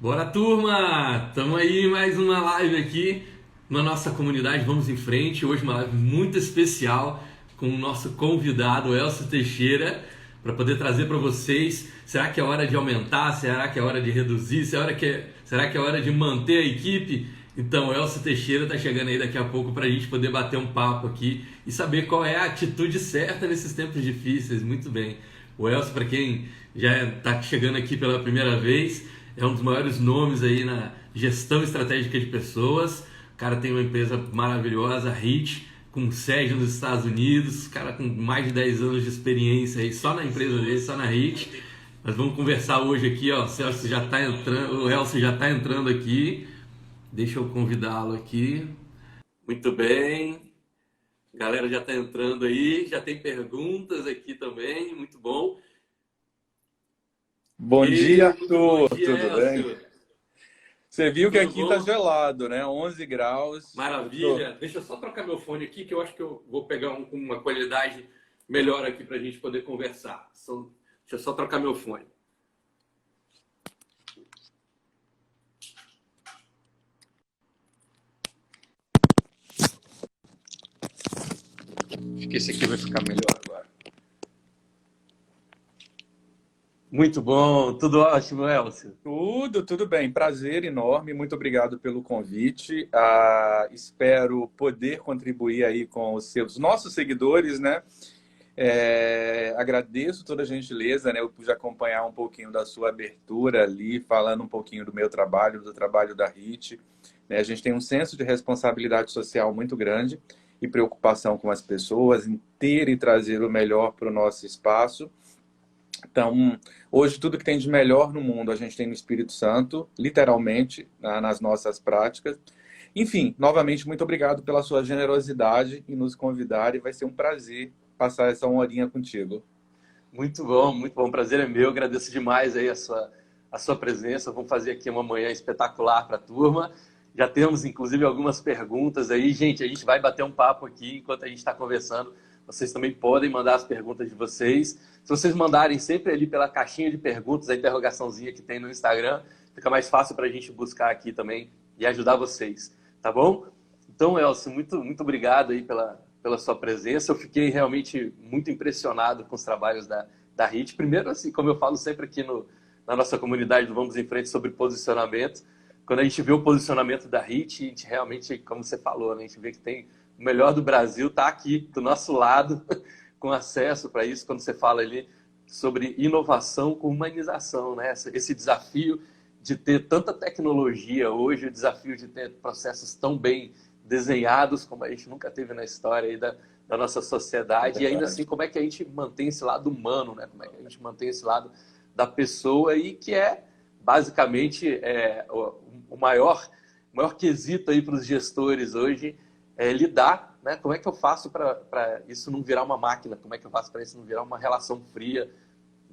Bora, turma! Estamos aí mais uma live aqui na nossa comunidade. Vamos em frente. Hoje uma live muito especial com o nosso convidado Elcio Teixeira para poder trazer para vocês. Será que é hora de aumentar? Será que é hora de reduzir? Será que é hora de manter a equipe? Então, o Elcio Teixeira está chegando aí daqui a pouco para a gente poder bater um papo aqui e saber qual é a atitude certa nesses tempos difíceis. Muito bem. O Elcio, para quem já está chegando aqui pela primeira vez, é um dos maiores nomes aí na gestão estratégica de pessoas. O cara tem uma empresa maravilhosa, a HIT, com sede nos Estados Unidos. O cara com mais de 10 anos de experiência aí só na empresa dele, só na HIT. Nós vamos conversar hoje aqui, ó. O Elcio já está entrando aqui. Deixa eu convidá-lo aqui. Muito bem. A galera já está entrando aí, já tem perguntas aqui também, muito bom. Bom dia, E muito bom Arthur. dia, Tudo bem? Elcio. Você viu que Tudo aqui tá bom? gelado, né? 11 graus. Maravilha. Deixa eu só trocar meu fone aqui, que eu acho que eu vou pegar uma qualidade melhor aqui para a gente poder conversar. Deixa eu só trocar meu fone. Acho que esse aqui vai ficar melhor agora. Muito bom, tudo ótimo, Elcio. Tudo bem. Prazer enorme. Muito obrigado pelo convite. Espero poder contribuir aí com os nossos seguidores, né? Agradeço toda a gentileza, né? Eu pude acompanhar um pouquinho da sua abertura ali, falando um pouquinho do meu trabalho, do trabalho da HIT. Né? A gente tem um senso de responsabilidade social muito grande e preocupação com as pessoas, em ter e trazer o melhor para o nosso espaço. Então, hoje, tudo que tem de melhor no mundo a gente tem no Espírito Santo, literalmente, nas nossas práticas. Enfim, novamente, muito obrigado pela sua generosidade em nos convidar e vai ser um prazer passar essa horinha contigo. Muito bom, muito bom. Prazer é meu. Agradeço demais aí a sua presença. Vamos fazer aqui uma manhã espetacular para a turma. Já temos, inclusive, algumas perguntas aí. Gente, a gente vai bater um papo aqui enquanto a gente está conversando. Vocês também podem mandar as perguntas de vocês. Se vocês mandarem sempre ali pela caixinha de perguntas, a interrogaçãozinha que tem no Instagram, fica mais fácil para a gente buscar aqui também e ajudar vocês, tá bom? Então, Elcio, muito obrigado aí pela sua presença. Eu fiquei realmente muito impressionado com os trabalhos da HIT. Primeiro, assim, como eu falo sempre aqui na nossa comunidade do Vamos em Frente sobre posicionamento, quando a gente vê o posicionamento da HIT, a gente realmente, como você falou, né, a gente vê que tem o melhor do Brasil, está aqui do nosso lado, com acesso para isso, quando você fala ali sobre inovação com humanização, né? Esse desafio de ter tanta tecnologia hoje, o desafio de ter processos tão bem desenhados como a gente nunca teve na história aí da nossa sociedade, e ainda assim como é que a gente mantém esse lado humano, né? Como é que a gente mantém esse lado da pessoa e que é basicamente o maior quesito aí para os gestores hoje é lidar, né? Como é que eu faço para isso não virar uma máquina? Como é que eu faço para isso não virar uma relação fria?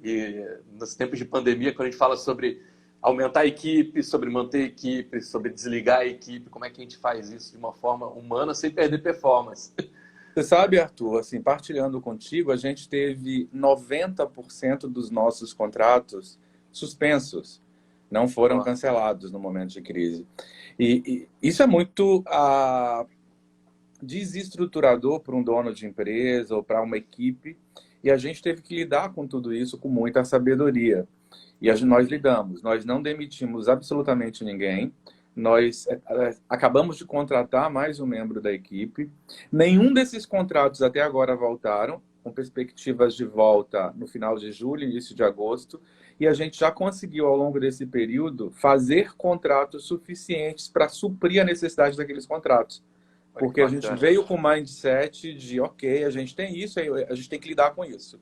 E nos tempos de pandemia, quando a gente fala sobre aumentar a equipe, sobre manter a equipe, sobre desligar a equipe, como é que a gente faz isso de uma forma humana sem perder performance? Você sabe, Arthur, assim, partilhando contigo, a gente teve 90% dos nossos contratos suspensos, não foram Nossa. cancelados no momento de crise. E isso é muito desestruturador para um dono de empresa ou para uma equipe, e a gente teve que lidar com tudo isso com muita sabedoria. Nós lidamos, nós não demitimos absolutamente ninguém, nós acabamos de contratar mais um membro da equipe. Nenhum desses contratos até agora voltaram, com perspectivas de volta no final de julho, início de agosto, e a gente já conseguiu, ao longo desse período, fazer contratos suficientes para suprir a necessidade daqueles contratos. Olha que Porque a gente bacana. veio com o mindset de, ok, a gente tem isso, a gente tem que lidar com isso.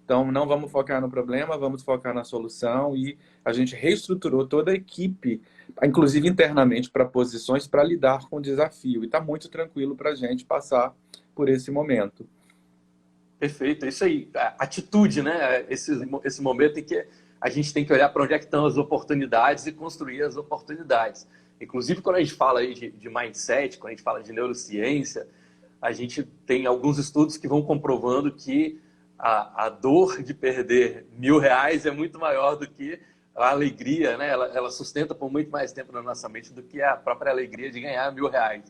Então, não vamos focar no problema, vamos focar na solução, e a gente reestruturou toda a equipe, inclusive internamente, para posições para lidar com o desafio. E está muito tranquilo para a gente passar por esse momento. Perfeito, é isso aí. A atitude, né? Esse momento em que a gente tem que olhar para onde é que estão as oportunidades e construir as oportunidades. Inclusive, quando a gente fala aí de mindset, quando a gente fala de neurociência, a gente tem alguns estudos que vão comprovando que a dor de perder R$ 1.000 é muito maior do que a alegria, né? Ela sustenta por muito mais tempo na nossa mente do que a própria alegria de ganhar R$ 1.000.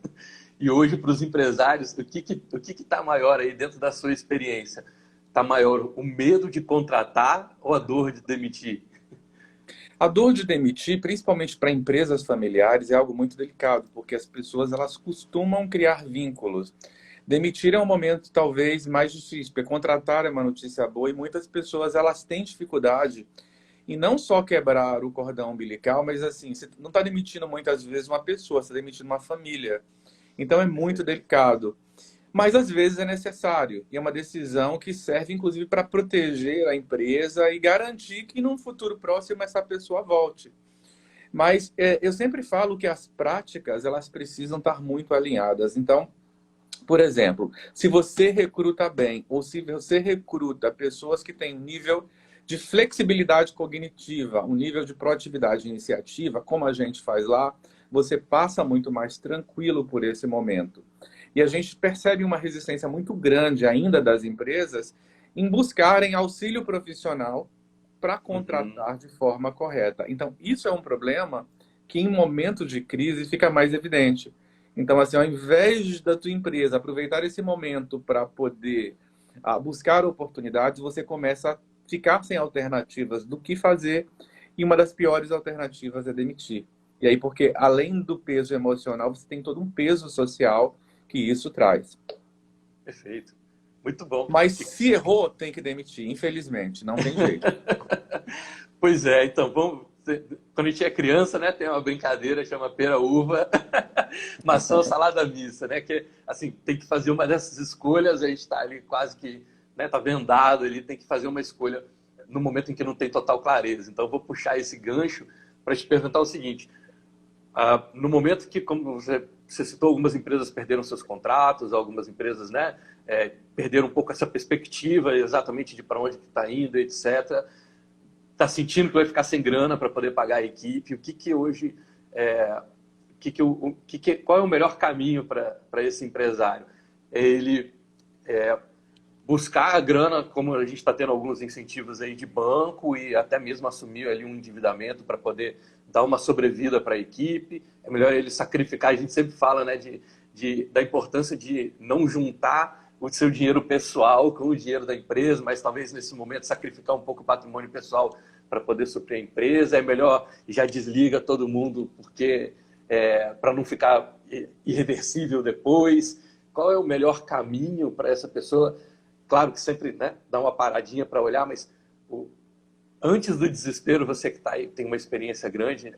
E hoje, para os empresários, o que está maior aí dentro da sua experiência? Está maior o medo de contratar ou a dor de demitir? A dor de demitir, principalmente para empresas familiares, é algo muito delicado, porque as pessoas elas costumam criar vínculos. Demitir é um momento talvez mais difícil, porque contratar é uma notícia boa e muitas pessoas elas têm dificuldade em não só quebrar o cordão umbilical, mas assim, você não está demitindo muitas vezes uma pessoa, você está demitindo uma família. Então é muito delicado. Mas às vezes é necessário. E é uma decisão que serve, inclusive, para proteger a empresa e garantir que num futuro próximo essa pessoa volte. Mas eu sempre falo que as práticas elas precisam estar muito alinhadas. Então, por exemplo, se você recruta bem ou se você recruta pessoas que têm um nível de flexibilidade cognitiva, um nível de proatividade e iniciativa, como a gente faz lá, você passa muito mais tranquilo por esse momento. E a gente percebe uma resistência muito grande ainda das empresas em buscarem auxílio profissional para contratar de forma correta. Então, isso é um problema que em momentos de crise fica mais evidente. Então, assim, ao invés da tua empresa aproveitar esse momento para poder buscar oportunidades, você começa a ficar sem alternativas do que fazer, e uma das piores alternativas é demitir. E aí, porque além do peso emocional, você tem todo um peso social que isso traz. Perfeito. Muito bom. Mas se errou, tem que demitir, infelizmente, não tem jeito. Pois é, então, quando a gente é criança, né, tem uma brincadeira, chama pera-uva, maçã, salada mista, né, que assim, tem que fazer uma dessas escolhas, a gente está ali quase que, né, tá vendado ali, tem que fazer uma escolha no momento em que não tem total clareza. Então, eu vou puxar esse gancho para te perguntar o seguinte, no momento que, como você citou, algumas empresas perderam seus contratos, algumas empresas, né, perderam um pouco essa perspectiva exatamente de para onde está indo, etc., está sentindo que vai ficar sem grana para poder pagar a equipe, o que que hoje, qual é o melhor caminho para esse empresário? Ele buscar a grana, como a gente está tendo alguns incentivos aí de banco e até mesmo assumir ali um endividamento para poder dar uma sobrevida para a equipe. É melhor ele sacrificar, a gente sempre fala, né, da importância de não juntar o seu dinheiro pessoal com o dinheiro da empresa, mas talvez nesse momento sacrificar um pouco o patrimônio pessoal para poder suprir a empresa. É melhor já desliga todo mundo porque para não ficar irreversível depois. Qual é o melhor caminho para essa pessoa? Claro que sempre, né, dá uma paradinha para olhar, mas antes do desespero, você que está aí, tem uma experiência grande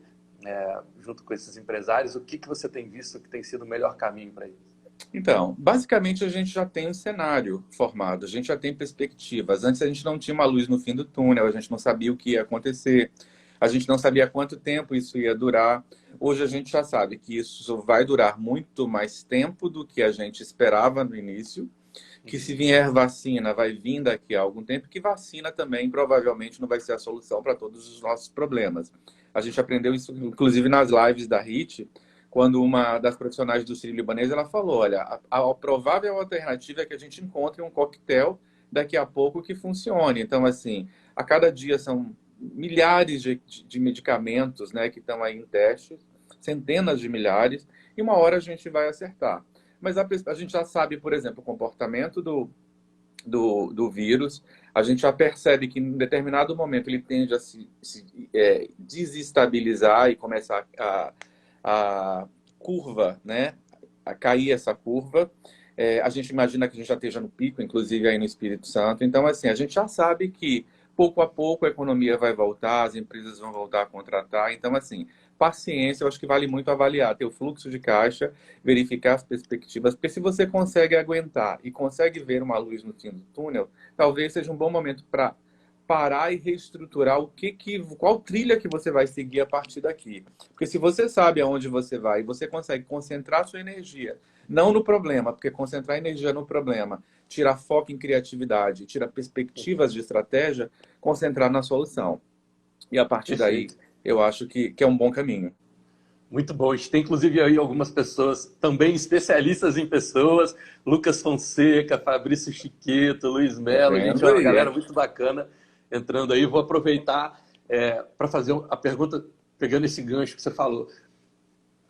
junto com esses empresários, o que você tem visto que tem sido o melhor caminho para isso? Então, basicamente a gente já tem um cenário formado, a gente já tem perspectivas. Antes a gente não tinha uma luz no fim do túnel, a gente não sabia o que ia acontecer, a gente não sabia quanto tempo isso ia durar. Hoje a gente já sabe que isso vai durar muito mais tempo do que a gente esperava no início, que se vier vacina vai vir daqui a algum tempo, que vacina também provavelmente não vai ser a solução para todos os nossos problemas. A gente aprendeu isso, inclusive, nas lives da HIT, quando uma das profissionais do Sírio-Libanês ela falou, olha, a provável alternativa é que a gente encontre um coquetel daqui a pouco que funcione. Então, assim, a cada dia são milhares de medicamentos, né, que estão aí em testes, centenas de milhares, e uma hora a gente vai acertar. Mas a gente já sabe, por exemplo, o comportamento do vírus, a gente já percebe que em determinado momento ele tende a se desestabilizar e começar a curva, né, a cair essa curva. A gente imagina que a gente já esteja no pico, inclusive aí no Espírito Santo. Então, assim, a gente já sabe que pouco a pouco a economia vai voltar, as empresas vão voltar a contratar. Então, assim, paciência, eu acho que vale muito avaliar, ter o fluxo de caixa, verificar as perspectivas, porque se você consegue aguentar e consegue ver uma luz no fim do túnel, talvez seja um bom momento para parar e reestruturar qual trilha que você vai seguir a partir daqui. Porque se você sabe aonde você vai e você consegue concentrar sua energia, não no problema, porque concentrar energia no problema, tirar foco em criatividade, tirar perspectivas de estratégia, concentrar na solução. E a partir daí, eu acho que é um bom caminho. Muito bom. A gente tem, inclusive, aí algumas pessoas também especialistas em pessoas. Lucas Fonseca, Fabrício Chiqueto, Luiz Mello. Gente, uma galera muito bacana entrando aí. Vou aproveitar para fazer a pergunta, pegando esse gancho que você falou.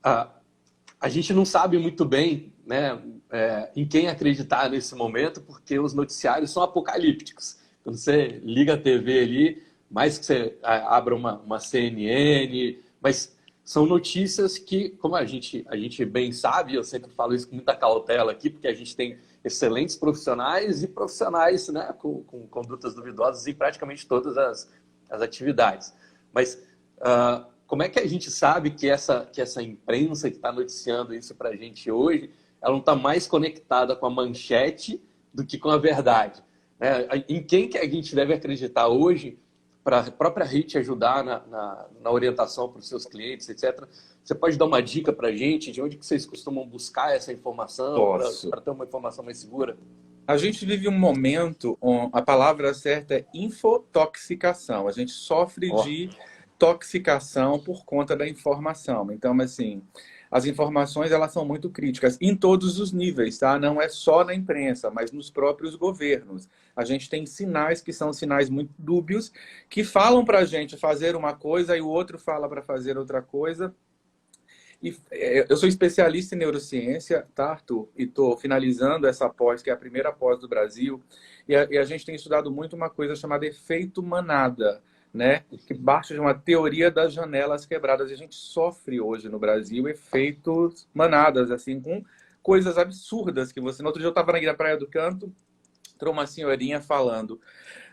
A gente não sabe muito bem, né, em quem acreditar nesse momento, porque os noticiários são apocalípticos. Quando você liga a TV ali, mais que você abra uma CNN, mas são notícias que, como a gente bem sabe, eu sempre falo isso com muita cautela aqui, porque a gente tem excelentes profissionais e profissionais, né, com condutas duvidosas em praticamente todas as atividades. Mas como é que a gente sabe que essa imprensa que está noticiando isso para a gente hoje, ela não está mais conectada com a manchete do que com a verdade? Em quem que a gente deve acreditar hoje para a própria RIT ajudar na orientação para os seus clientes, etc. Você pode dar uma dica para a gente de onde que vocês costumam buscar essa informação para ter uma informação mais segura? A gente vive um momento, a palavra certa é infotoxicação. A gente sofre de toxicação por conta da informação. Então, assim, as informações elas são muito críticas em todos os níveis, tá? Não é só na imprensa, mas nos próprios governos. A gente tem sinais que são sinais muito dúbios, que falam para a gente fazer uma coisa e o outro fala para fazer outra coisa. E eu sou especialista em neurociência, tá, Arthur? E estou finalizando essa pós, que é a primeira pós do Brasil. E a gente tem estudado muito uma coisa chamada efeito manada, né? Que parte de uma teoria das janelas quebradas. E a gente sofre hoje no Brasil efeitos manadas, assim, com coisas absurdas que você... No outro dia eu estava na Praia do Canto, entrou uma senhorinha falando...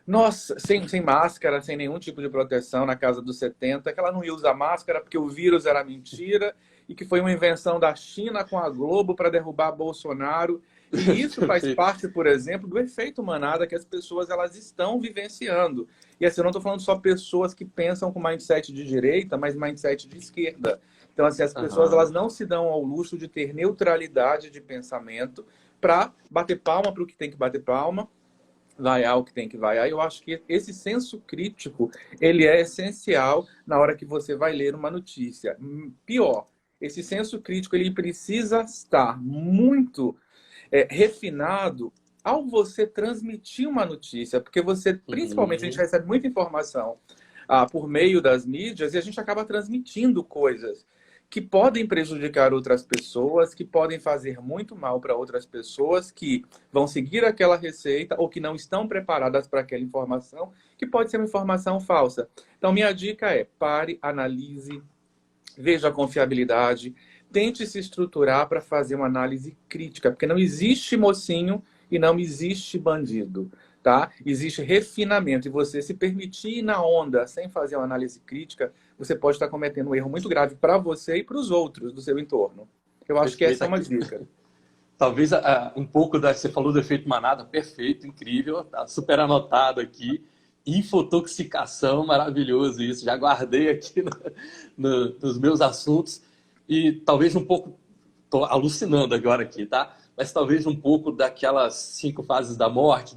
Nossa, sem máscara, sem nenhum tipo de proteção na casa dos 70, que ela não ia usar máscara porque o vírus era mentira e que foi uma invenção da China com a Globo para derrubar Bolsonaro. E isso faz parte, por exemplo, do efeito manada que as pessoas elas estão vivenciando. E assim, eu não estou falando só pessoas que pensam com mindset de direita, mas mindset de esquerda. Então, assim, as pessoas elas não se dão ao luxo de ter neutralidade de pensamento para bater palma para o que tem que bater palma, vaiar o que tem que vaiar. Eu acho que esse senso crítico, ele é essencial na hora que você vai ler uma notícia. Pior, esse senso crítico, ele precisa estar muito refinado ao você transmitir uma notícia, porque você, principalmente, a gente recebe muita informação por meio das mídias e a gente acaba transmitindo coisas que podem prejudicar outras pessoas, que podem fazer muito mal para outras pessoas que vão seguir aquela receita ou que não estão preparadas para aquela informação, que pode ser uma informação falsa. Então, minha dica é: pare, analise, veja a confiabilidade, tente se estruturar para fazer uma análise crítica, porque não existe mocinho e não existe bandido. Tá? Existe refinamento, e você se permitir ir na onda sem fazer uma análise crítica, você pode estar cometendo um erro muito grave para você e para os outros do seu entorno. Eu acho que essa é uma dica. Talvez um pouco você falou do efeito manada, perfeito, incrível, tá super anotado aqui. Infotoxicação, maravilhoso isso, já guardei aqui nos meus assuntos. E talvez um pouco, estou alucinando agora aqui, tá? Mas talvez um pouco daquelas 5 fases da morte,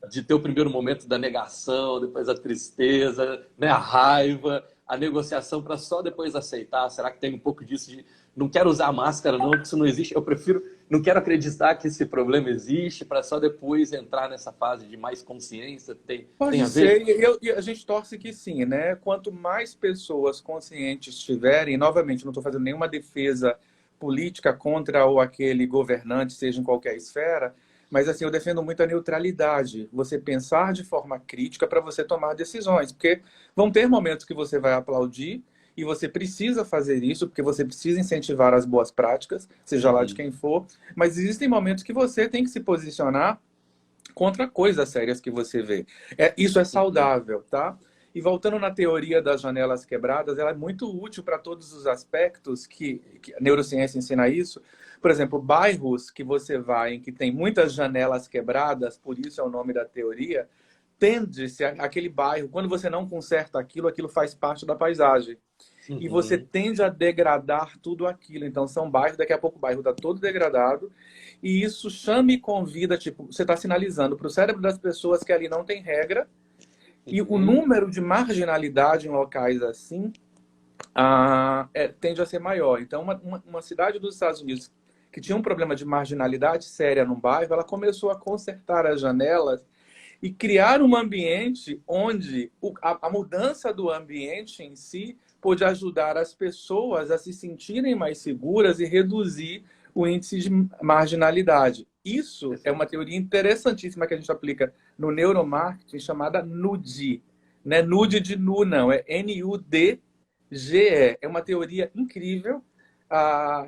de ter o primeiro momento da negação, depois a tristeza, né, a raiva, a negociação para só depois aceitar. Será que tem um pouco disso de não quero usar máscara não, porque isso não existe. Eu prefiro, não quero acreditar que esse problema existe para só depois entrar nessa fase de mais consciência. Tem a ver? E a gente torce que sim, né? Quanto mais pessoas conscientes tiverem, novamente, não estou fazendo nenhuma defesa política contra ou aquele governante, seja em qualquer esfera, mas assim, eu defendo muito a neutralidade. Você pensar de forma crítica para você tomar decisões. Porque vão ter momentos que você vai aplaudir e você precisa fazer isso, porque você precisa incentivar as boas práticas, seja lá de quem for. Mas existem momentos que você tem que se posicionar contra coisas sérias que você vê. Isso é saudável, tá? E voltando na teoria das janelas quebradas, ela é muito útil para todos os aspectos que a neurociência ensina isso. Por exemplo, bairros que você vai em que tem muitas janelas quebradas, por isso é o nome da teoria, tende-se aquele bairro, quando você não conserta aquilo faz parte da paisagem. E você tende a degradar tudo aquilo. Então, são bairros, daqui a pouco o bairro está todo degradado, e isso chama e convida, tipo, você está sinalizando para o cérebro das pessoas que ali não tem regra, e o número de marginalidade em locais assim tende a ser maior. Então, uma cidade dos Estados Unidos que tinha um problema de marginalidade séria num bairro, ela começou a consertar as janelas e criar um ambiente onde a mudança do ambiente em si pode ajudar as pessoas a se sentirem mais seguras e reduzir o índice de marginalidade. Isso é uma teoria interessantíssima que a gente aplica no neuromarketing, chamada NUDGE. Não é nude de nu, não. É NUDGE. É uma teoria incrível.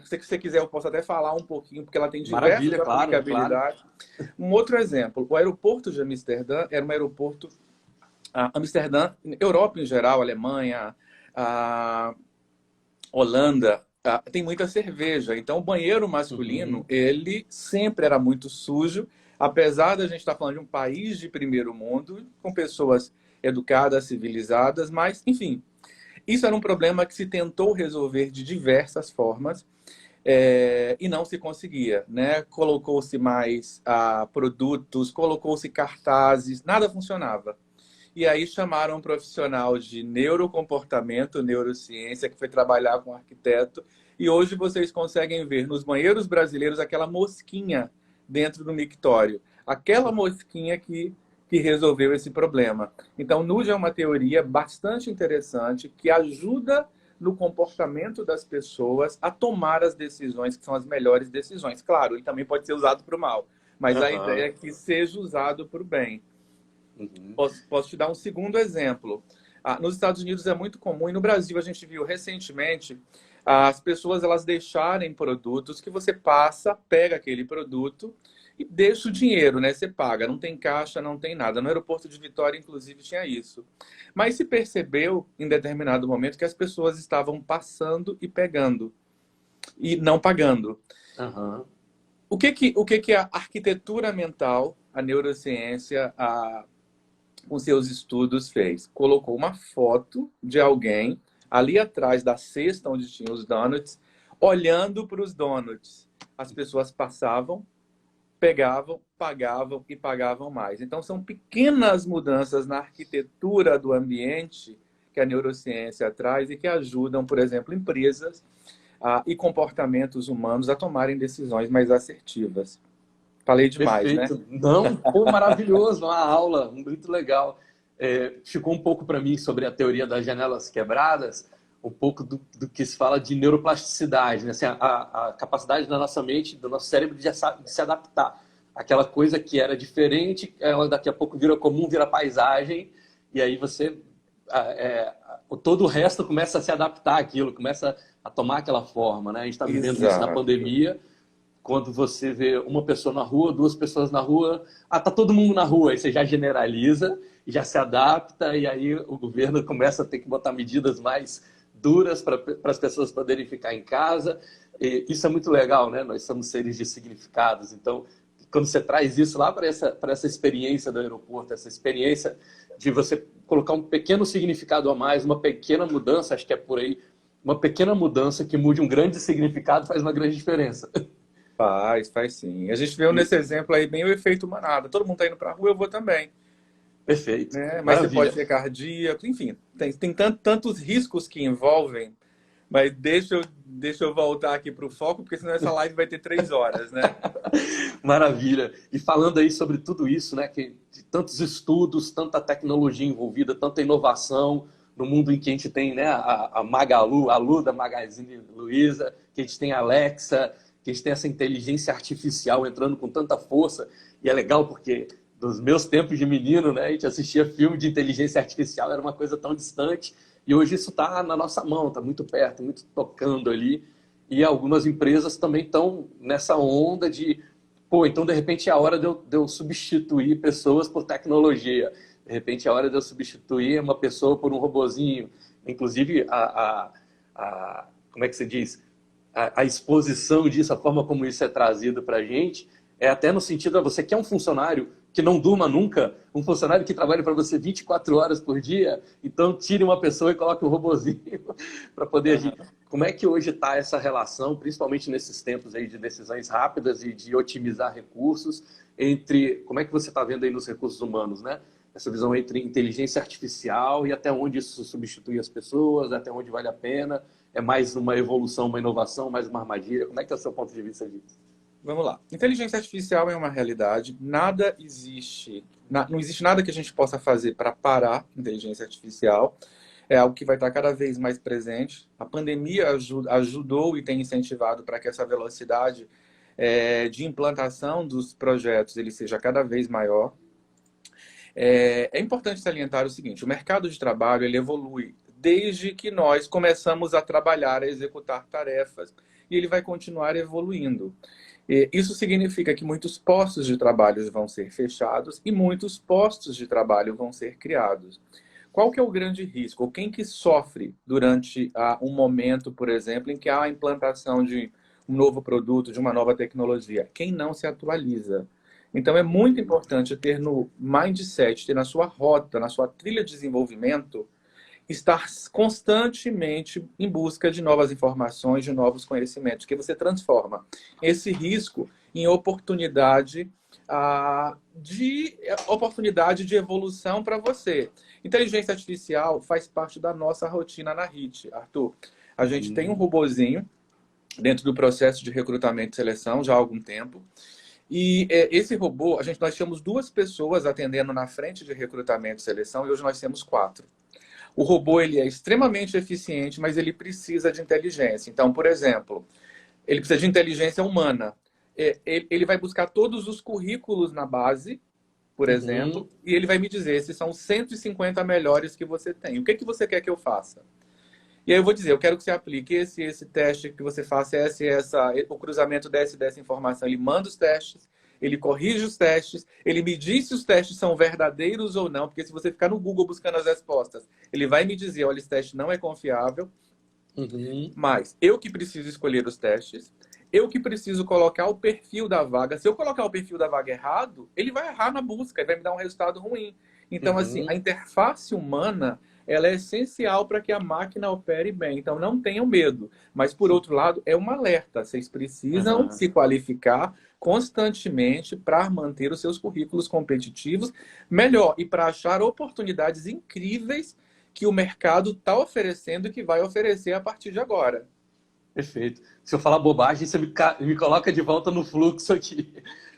Se você quiser, eu posso até falar um pouquinho, porque ela tem diversas aplicabilidades. Claro. Um outro exemplo. O aeroporto de Amsterdã era um aeroporto... Amsterdã, Europa em geral, Alemanha, Holanda, tem muita cerveja. Então, o banheiro masculino, ele sempre era muito sujo, apesar da gente estar falando de um país de primeiro mundo, com pessoas educadas, civilizadas, mas, enfim, isso era um problema que se tentou resolver de diversas formas e não se conseguia, né? Colocou-se mais produtos, colocou-se cartazes, nada funcionava. E aí chamaram um profissional de neurocomportamento, neurociência, que foi trabalhar com arquiteto. E hoje vocês conseguem ver nos banheiros brasileiros aquela mosquinha dentro do mictório. Aquela mosquinha que resolveu esse problema. Então, NUDGE é uma teoria bastante interessante que ajuda no comportamento das pessoas a tomar as decisões que são as melhores decisões. Claro, ele também pode ser usado para o mal, mas a ideia é que seja usado para o bem. Posso te dar um segundo exemplo. Nos Estados Unidos é muito comum, e no Brasil a gente viu recentemente, as pessoas elas deixarem produtos que você pega aquele produto e deixa o dinheiro, né? Você paga, não tem caixa, não tem nada. No aeroporto de Vitória, inclusive, tinha isso. Mas se percebeu, em determinado momento, que as pessoas estavam passando e pegando, e não pagando. O que a arquitetura mental, a neurociência, com seus estudos fez? Colocou uma foto de alguém ali atrás da cesta onde tinha os donuts, olhando para os donuts. As pessoas passavam, pegavam, pagavam e pagavam mais. Então, são pequenas mudanças na arquitetura do ambiente que a neurociência traz e que ajudam, por exemplo, empresas e comportamentos humanos a tomarem decisões mais assertivas. Falei demais, Perfeito. né? Não, pô, maravilhoso, uma aula, muito legal. Ficou um pouco para mim sobre a teoria das janelas quebradas, um pouco do que se fala de neuroplasticidade, né? Assim, a capacidade da nossa mente, do nosso cérebro de se adaptar. Aquela coisa que era diferente, ela daqui a pouco vira comum, vira paisagem, e aí você... todo o resto começa a se adaptar àquilo, começa a tomar aquela forma, né? A gente está vivendo isso na pandemia, quando você vê uma pessoa na rua, duas pessoas na rua, tá todo mundo na rua, aí você já generaliza, já se adapta, e aí o governo começa a ter que botar medidas mais duras para as pessoas poderem ficar em casa. E isso é muito legal, né? Nós somos seres de significados, então quando você traz isso lá para essa experiência do aeroporto, essa experiência de você colocar um pequeno significado a mais, uma pequena mudança, acho que é por aí, uma pequena mudança que mude um grande significado faz uma grande diferença. Faz sim. A gente viu nesse exemplo aí bem o efeito manada. Todo mundo tá indo para a rua, eu vou também. Perfeito. Né? Mas você pode ter cardíaco, enfim, tem tantos riscos que envolvem. Mas deixa eu voltar aqui para o foco, porque senão essa live vai ter 3 horas, né? Maravilha. E falando aí sobre tudo isso, né? Que de tantos estudos, tanta tecnologia envolvida, tanta inovação no mundo em que a gente tem, né, a Magalu, a Lu da Magazine Luiza, que a gente tem a Alexa, que a gente tem essa inteligência artificial entrando com tanta força. E é legal porque dos meus tempos de menino, né, a gente assistia filme de inteligência artificial, era uma coisa tão distante. E hoje isso está na nossa mão, está muito perto, muito tocando ali. E algumas empresas também estão nessa onda de, pô, então de repente é a hora de eu substituir pessoas por tecnologia. De repente é a hora de eu substituir uma pessoa por um robozinho. Inclusive, como é que se diz? A exposição disso, a forma como isso é trazido para a gente, é até no sentido de você quer um funcionário que não durma nunca, um funcionário que trabalha para você 24 horas por dia, então tire uma pessoa e coloque um robozinho para poder agir. Como é que hoje está essa relação, principalmente nesses tempos aí de decisões rápidas e de otimizar recursos, como é que você está vendo aí nos recursos humanos, né? Essa visão entre inteligência artificial e até onde isso substitui as pessoas, até onde vale a pena, é mais uma evolução, uma inovação, mais uma armadilha? Como é que é o seu ponto de vista disso? Vamos lá. Inteligência artificial é uma realidade. Nada existe, não existe nada que a gente possa fazer para parar a inteligência artificial. É algo que vai estar cada vez mais presente. A pandemia ajudou e tem incentivado para que essa velocidade de implantação dos projetos ele seja cada vez maior. É importante salientar o seguinte: o mercado de trabalho ele evolui desde que nós começamos a trabalhar, a executar tarefas, e ele vai continuar evoluindo. Isso significa que muitos postos de trabalho vão ser fechados e muitos postos de trabalho vão ser criados. Qual que é o grande risco? Ou quem que sofre durante um momento, por exemplo, em que há a implantação de um novo produto, de uma nova tecnologia? Quem não se atualiza. Então, é muito importante ter no mindset, ter na sua rota, na sua trilha de desenvolvimento, estar constantemente em busca de novas informações, de novos conhecimentos, que você transforma esse risco em oportunidade de evolução para você. Inteligência artificial faz parte da nossa rotina na HIT, Arthur. A gente tem um robozinho dentro do processo de recrutamento e seleção já há algum tempo. E esse robô, nós tínhamos 2 pessoas atendendo na frente de recrutamento e seleção, e hoje nós temos 4. O robô ele é extremamente eficiente, mas ele precisa de inteligência. Então, por exemplo, ele precisa de inteligência humana. Ele vai buscar todos os currículos na base, por exemplo, e ele vai me dizer esses são os 150 melhores que você tem. O que você quer que eu faça? E aí eu vou dizer, eu quero que você aplique esse teste, que você faça o cruzamento dessa informação. Ele manda os testes, ele corrige os testes, ele me diz se os testes são verdadeiros ou não, porque se você ficar no Google buscando as respostas, ele vai me dizer, olha, esse teste não é confiável, mas eu que preciso escolher os testes, eu que preciso colocar o perfil da vaga. Se eu colocar o perfil da vaga errado, ele vai errar na busca, ele vai me dar um resultado ruim. Então, assim, a interface humana ela é essencial para que a máquina opere bem. Então, não tenham medo. Mas, por outro lado, é um alerta. Vocês precisam se qualificar constantemente para manter os seus currículos competitivos melhor e para achar oportunidades incríveis que o mercado está oferecendo e que vai oferecer a partir de agora. Perfeito. Se eu falar bobagem, você me coloca de volta no fluxo aqui.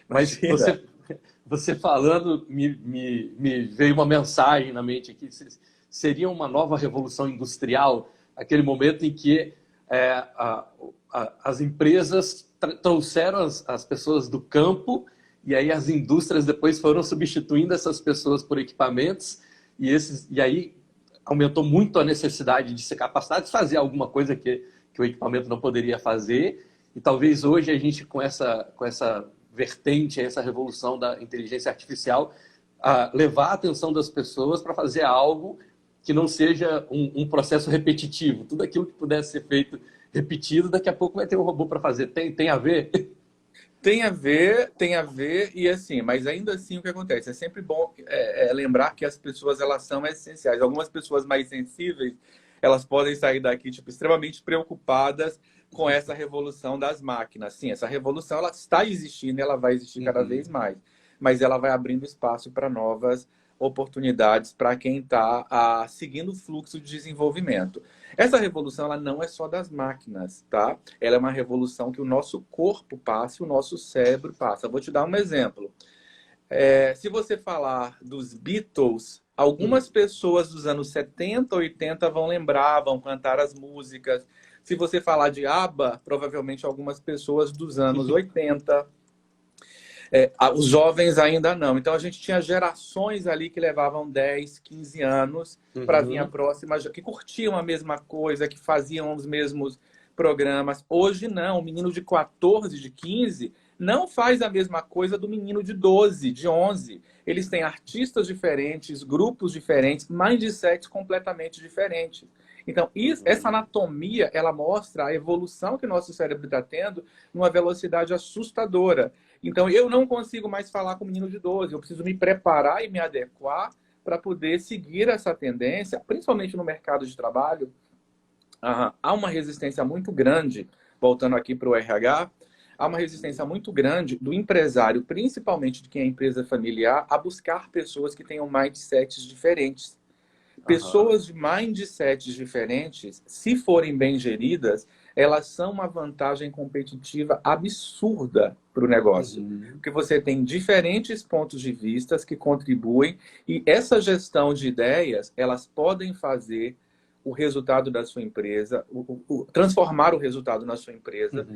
Mas você falando, me veio uma mensagem na mente aqui. Seria uma nova revolução industrial, aquele momento em que as empresas trouxeram as pessoas do campo e aí as indústrias depois foram substituindo essas pessoas por equipamentos e aí aumentou muito a necessidade de ser capacitado de fazer alguma coisa que o equipamento não poderia fazer. E talvez hoje a gente, com essa vertente, essa revolução da inteligência artificial, levar a atenção das pessoas para fazer algo que não seja um processo repetitivo. Tudo aquilo que pudesse ser feito repetido, daqui a pouco vai ter um robô para fazer. Tem a ver? Tem a ver, e assim, mas ainda assim o que acontece? É sempre bom lembrar que as pessoas elas são essenciais. Algumas pessoas mais sensíveis, elas podem sair daqui extremamente preocupadas com essa revolução das máquinas. Sim, essa revolução ela está existindo, ela vai existir cada vez mais, mas ela vai abrindo espaço para novas oportunidades para quem está seguindo o fluxo de desenvolvimento. Essa revolução ela não é só das máquinas, tá? Ela é uma revolução que o nosso corpo passa, o nosso cérebro passa. Eu vou te dar um exemplo. Se você falar dos Beatles, algumas pessoas dos anos 70, 80 vão lembrar, vão cantar as músicas. Se você falar de ABBA, provavelmente algumas pessoas dos anos 80. Os jovens ainda não. Então, a gente tinha gerações ali que levavam 10, 15 anos para vir a próxima, que curtiam a mesma coisa, que faziam os mesmos programas. Hoje, não. O menino de 14, de 15, não faz a mesma coisa do menino de 12, de 11. Eles têm artistas diferentes, grupos diferentes, mindsets completamente diferentes. Então, essa anatomia, ela mostra a evolução que o nosso cérebro está tendo numa velocidade assustadora. Então, eu não consigo mais falar com o menino de 12. Eu preciso me preparar e me adequar para poder seguir essa tendência, principalmente no mercado de trabalho. Há uma resistência muito grande, voltando aqui para o RH, há uma resistência muito grande do empresário, principalmente de quem é empresa familiar, a buscar pessoas que tenham mindsets diferentes. Pessoas de mindsets diferentes, se forem bem geridas, elas são uma vantagem competitiva absurda para o negócio. Porque você tem diferentes pontos de vista que contribuem e essa gestão de ideias, elas podem fazer o resultado da sua empresa, transformar o resultado na sua empresa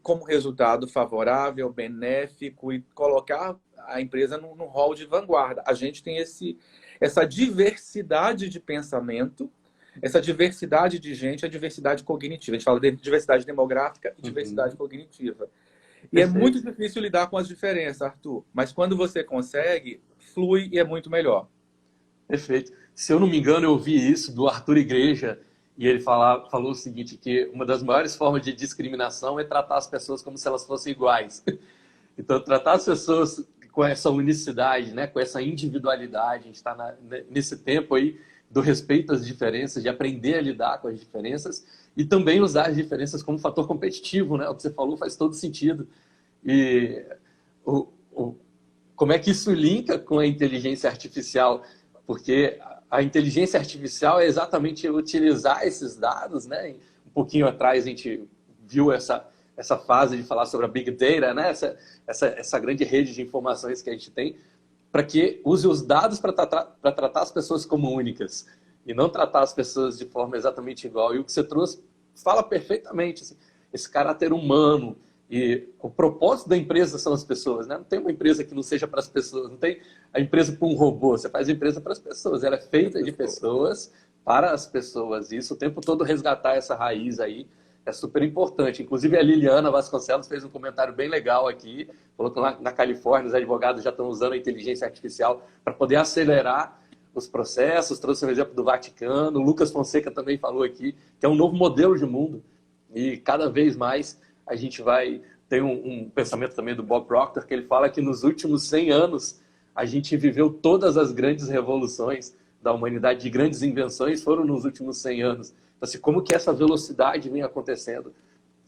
como resultado favorável, benéfico e colocar a empresa num rol de vanguarda. A gente tem essa diversidade de pensamento, essa diversidade de gente, a diversidade cognitiva. A gente fala de diversidade demográfica e diversidade cognitiva. E Perfeito. é muito difícil lidar com as diferenças, Arthur. Mas quando você consegue, flui e é muito melhor. Perfeito. Se eu não me engano, eu ouvi isso do Arthur Igreja, e ele falou o seguinte, que uma das maiores formas de discriminação é tratar as pessoas como se elas fossem iguais. Então, tratar as pessoas com essa unicidade, né, com essa individualidade, a gente está nesse tempo aí do respeito às diferenças, de aprender a lidar com as diferenças e também usar as diferenças como fator competitivo, né? O que você falou faz todo sentido. E como é que isso linka com a inteligência artificial? Porque a inteligência artificial é exatamente utilizar esses dados, né? Um pouquinho atrás a gente viu essa fase de falar sobre a Big Data, né? Essa grande rede de informações que a gente tem, para que use os dados para tratar as pessoas como únicas e não tratar as pessoas de forma exatamente igual. E o que você trouxe fala perfeitamente, assim, esse caráter humano. E o propósito da empresa são as pessoas, né? Não tem uma empresa que não seja para as pessoas, não tem a empresa para um robô, você faz a empresa para as pessoas, ela é feita de pessoas para as pessoas. E isso o tempo todo resgatar essa raiz aí é super importante. Inclusive a Liliana Vasconcelos fez um comentário bem legal aqui, falou que lá na Califórnia os advogados já estão usando a inteligência artificial para poder acelerar os processos, trouxe um exemplo do Vaticano, o Lucas Fonseca também falou aqui, que é um novo modelo de mundo e cada vez mais a gente vai... Tem um pensamento também do Bob Proctor, que ele fala que nos últimos 100 anos a gente viveu todas as grandes revoluções da humanidade, de grandes invenções, foram nos últimos 100 anos. Então, assim, como que essa velocidade vem acontecendo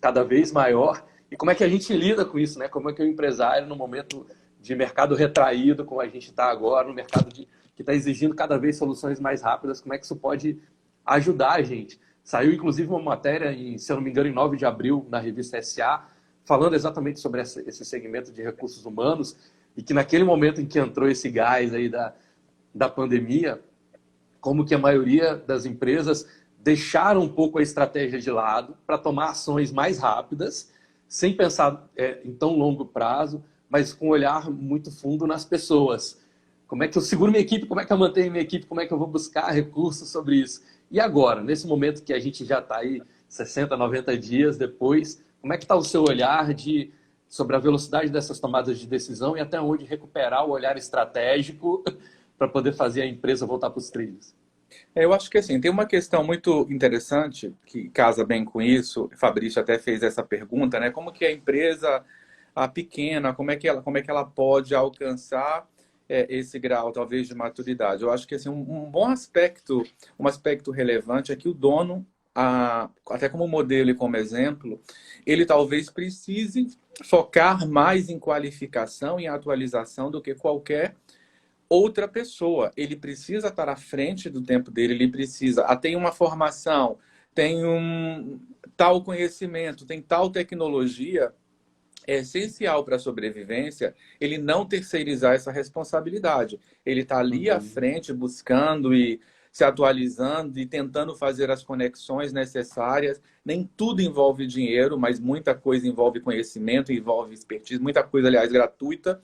cada vez maior e como é que a gente lida com isso, né? Como é que o empresário, no momento de mercado retraído, como a gente está agora, no mercado que está exigindo cada vez soluções mais rápidas, como é que isso pode ajudar a gente? Saiu, inclusive, uma matéria, se eu não me engano, em 9 de abril, na revista SA, falando exatamente sobre esse segmento de recursos humanos e que naquele momento em que entrou esse gás aí da pandemia, como que a maioria das empresas deixaram um pouco a estratégia de lado para tomar ações mais rápidas, sem pensar em tão longo prazo, mas com um olhar muito fundo nas pessoas. Como é que eu seguro minha equipe? Como é que eu mantenho minha equipe? Como é que eu vou buscar recursos sobre isso? E agora, nesse momento que a gente já está aí 60, 90 dias depois, como é que está o seu olhar sobre a velocidade dessas tomadas de decisão e até onde recuperar o olhar estratégico para poder fazer a empresa voltar para os trilhos? Eu acho que assim, tem uma questão muito interessante que casa bem com isso. O Fabrício até fez essa pergunta, né? Como que a empresa pequena, como é que ela pode alcançar esse grau, talvez, de maturidade? Eu acho que assim, um bom aspecto, um aspecto relevante é que o dono, até como modelo e como exemplo, ele talvez precise focar mais em qualificação e atualização do que qualquer outra pessoa. Ele precisa estar à frente do tempo dele, ele precisa tem uma formação, tem um tal conhecimento, tem tal tecnologia. É essencial para a sobrevivência ele não terceirizar essa responsabilidade. Ele está ali à frente, buscando e se atualizando e tentando fazer as conexões necessárias. Nem tudo envolve dinheiro, mas muita coisa envolve conhecimento, envolve expertise, muita coisa, aliás, gratuita.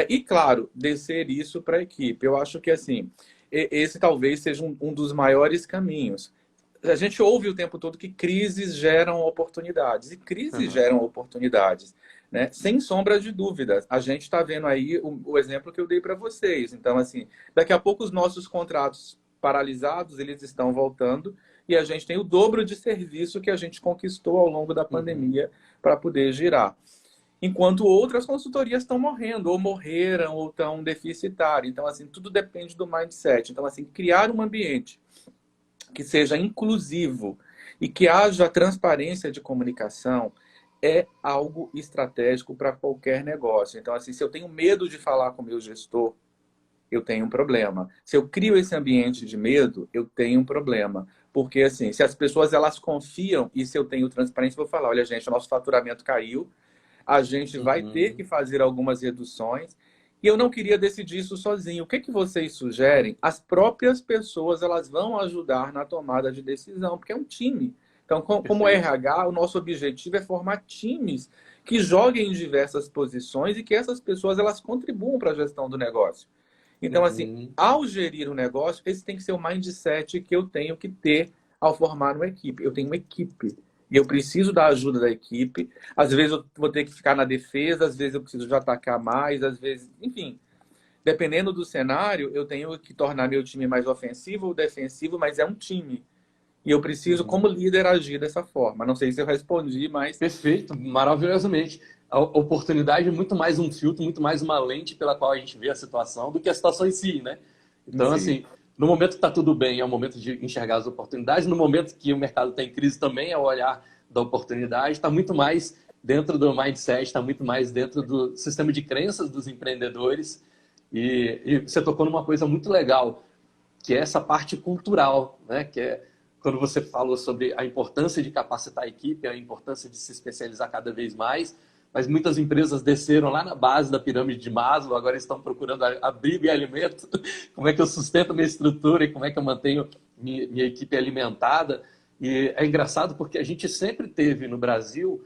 E, claro, descer isso para a equipe. Eu acho que, assim, esse talvez seja um dos maiores caminhos. A gente ouve o tempo todo que crises geram oportunidades. E crises geram oportunidades, né? Sem sombra de dúvidas. A gente está vendo aí o exemplo que eu dei para vocês. Então, assim, daqui a pouco os nossos contratos paralisados, eles estão voltando e a gente tem o dobro de serviço que a gente conquistou ao longo da pandemia para poder girar. Enquanto outras consultorias estão morrendo, ou morreram, ou estão deficitárias. Então, assim, tudo depende do mindset. Então, assim, criar um ambiente que seja inclusivo e que haja transparência de comunicação é algo estratégico para qualquer negócio. Então, assim, se eu tenho medo de falar com o meu gestor, eu tenho um problema. Se eu crio esse ambiente de medo, eu tenho um problema. Porque, assim, se as pessoas elas confiam e se eu tenho transparência, eu vou falar, olha, gente, o nosso faturamento caiu, a gente vai ter que fazer algumas reduções. E eu não queria decidir isso sozinho. O que que vocês sugerem? As próprias pessoas elas vão ajudar na tomada de decisão, porque é um time. Então, como RH, o nosso objetivo é formar times que joguem em diversas posições e que essas pessoas elas contribuam para a gestão do negócio. Então, assim, ao gerir o negócio, esse tem que ser o mindset que eu tenho que ter ao formar uma equipe. Eu tenho uma equipe. E eu preciso da ajuda da equipe. Às vezes eu vou ter que ficar na defesa, às vezes eu preciso de atacar mais, às vezes... Enfim, dependendo do cenário, eu tenho que tornar meu time mais ofensivo ou defensivo, mas é um time. E eu preciso, como líder, agir dessa forma. Não sei se eu respondi, mas... Perfeito, maravilhosamente. A oportunidade é muito mais um filtro, muito mais uma lente pela qual a gente vê a situação do que a situação em si, né? Então, assim, no momento que está tudo bem, é o momento de enxergar as oportunidades. No momento que o mercado está em crise também, é o olhar da oportunidade. Está muito mais dentro do mindset, está muito mais dentro do sistema de crenças dos empreendedores. E você tocou numa coisa muito legal, que é essa parte cultural, né? Que é quando você falou sobre a importância de capacitar a equipe, a importância de se especializar cada vez mais, mas muitas empresas desceram lá na base da pirâmide de Maslow, agora estão procurando abrigo e alimento. Como é que eu sustento minha estrutura e como é que eu mantenho minha equipe alimentada? E é engraçado porque a gente sempre teve no Brasil,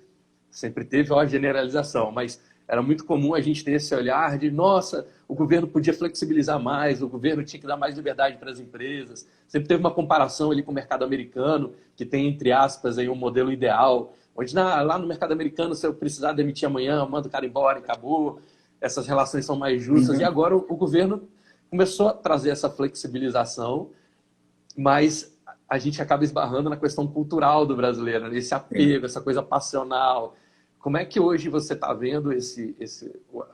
sempre teve uma generalização, mas era muito comum a gente ter esse olhar de, nossa, o governo podia flexibilizar mais, o governo tinha que dar mais liberdade para as empresas. Sempre teve uma comparação ali com o mercado americano, que tem, entre aspas, aí um modelo ideal, onde lá no mercado americano, se eu precisar demitir amanhã, manda o cara embora e acabou. Essas relações são mais justas. E agora o governo começou a trazer essa flexibilização, mas a gente acaba esbarrando na questão cultural do brasileiro, né? Esse apego, essa coisa passional. Como é que hoje você está vendo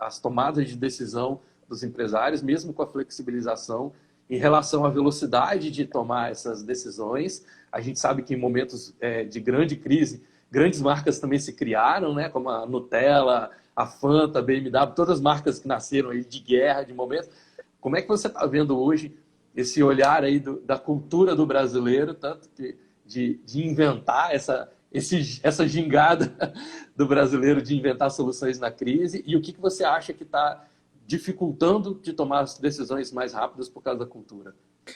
as tomadas de decisão dos empresários, mesmo com a flexibilização, em relação à velocidade de tomar essas decisões? A gente sabe que em momentos de grande crise, grandes marcas também se criaram, né? Como a Nutella, a Fanta, a BMW, todas as marcas que nasceram aí de guerra, de momentos. Como é que você está vendo hoje esse olhar aí da cultura do brasileiro, tanto que de inventar essa gingada do brasileiro de inventar soluções na crise, e o que você acha que está dificultando de tomar as decisões mais rápidas por causa da cultura?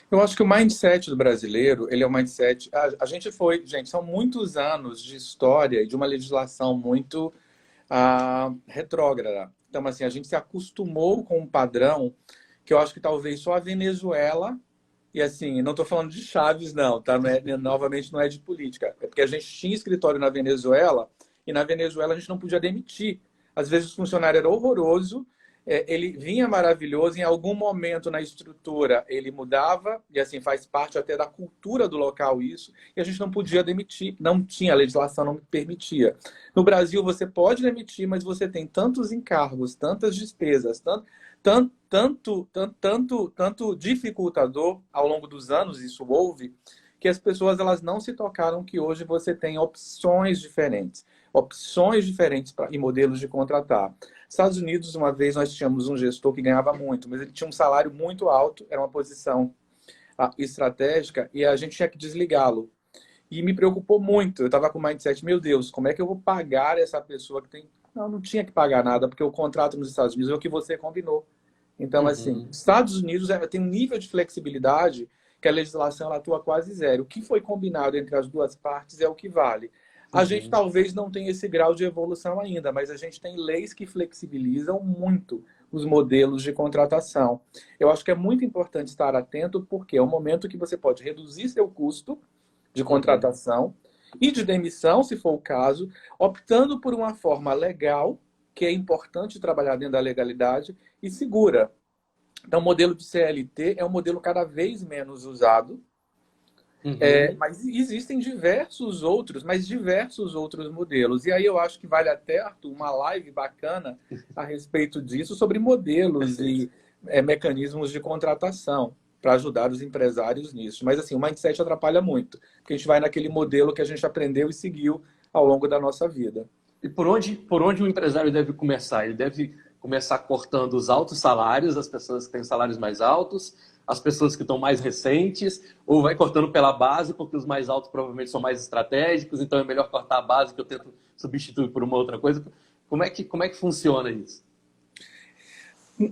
Eu acho que o mindset do brasileiro, ele é um mindset... A gente gente, são muitos anos de história e de uma legislação muito retrógrada. Então, assim, a gente se acostumou com um padrão que eu acho que talvez só a Venezuela... E assim, não estou falando de Chaves, não, tá? Novamente, não é de política. É porque a gente tinha escritório na Venezuela e na Venezuela a gente não podia demitir. Às vezes o funcionário era horroroso, ele vinha maravilhoso, em algum momento na estrutura ele mudava, e assim faz parte até da cultura do local isso, e a gente não podia demitir, não tinha, a legislação não permitia. No Brasil você pode demitir, mas você tem tantos encargos, tantas despesas, tanto dificultador ao longo dos anos, isso houve, que as pessoas elas não se tocaram que hoje você tem opções diferentes e modelos de contratar. Estados Unidos, uma vez nós tínhamos um gestor que ganhava muito, mas ele tinha um salário muito alto, era uma posição estratégica, e a gente tinha que desligá-lo. E me preocupou muito, eu estava com o mindset, meu Deus, como é que eu vou pagar essa pessoa que tem... Não tinha que pagar nada, porque o contrato nos Estados Unidos é o que você combinou. Então, assim, Estados Unidos tem um nível de flexibilidade que a legislação ela atua quase zero. O que foi combinado entre as duas partes é o que vale. A gente talvez não tenha esse grau de evolução ainda, mas a gente tem leis que flexibilizam muito os modelos de contratação. Eu acho que é muito importante estar atento, porque é o momento que você pode reduzir seu custo de contratação e de demissão, se for o caso, optando por uma forma legal, que é importante trabalhar dentro da legalidade, e segura. Então, o modelo de CLT é um modelo cada vez menos usado, mas existem diversos outros modelos. E aí eu acho que vale até, Arthur, uma live bacana a respeito disso, sobre modelos e mecanismos de contratação, para ajudar os empresários nisso. Mas assim, o mindset atrapalha muito, porque a gente vai naquele modelo que a gente aprendeu e seguiu ao longo da nossa vida. E por onde o empresário deve começar? Ele deve começar cortando os altos salários das pessoas que têm salários mais altos, as pessoas que estão mais recentes, ou vai cortando pela base, porque os mais altos provavelmente são mais estratégicos, então é melhor cortar a base que eu tento substituir por uma outra coisa. Como é que funciona isso?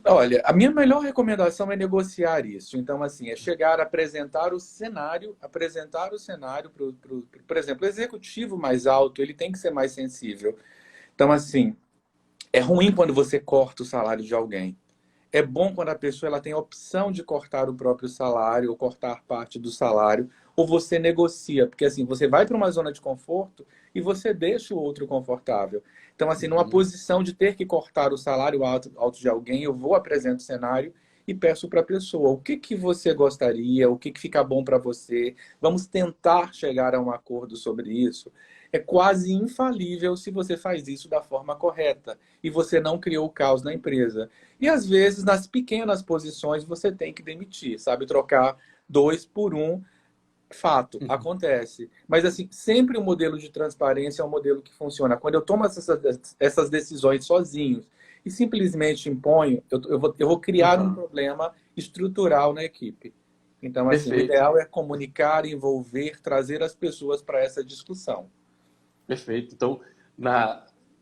Olha, a minha melhor recomendação é negociar isso. Então, assim, é chegar a apresentar o cenário por exemplo, o executivo mais alto, ele tem que ser mais sensível. Então, assim, é ruim quando você corta o salário de alguém. É bom quando a pessoa ela tem a opção de cortar o próprio salário ou cortar parte do salário, ou você negocia, porque assim, você vai para uma zona de conforto e você deixa o outro confortável. Então, assim, numa posição de ter que cortar o salário alto de alguém, eu vou apresentar o cenário e peço para a pessoa o que, que você gostaria, o que, que fica bom para você. Vamos tentar chegar a um acordo sobre isso. É quase infalível se você faz isso da forma correta e você não criou caos na empresa. E às vezes, nas pequenas posições, você tem que demitir, sabe? Trocar dois por um. Fato, acontece. Mas, assim, sempre o modelo de transparência é um modelo que funciona. Quando eu tomo essas decisões sozinho e simplesmente imponho, eu vou criar um problema estrutural na equipe. Então, assim, o Perfeito. ideal é comunicar, envolver, trazer as pessoas para essa discussão. Perfeito. Então,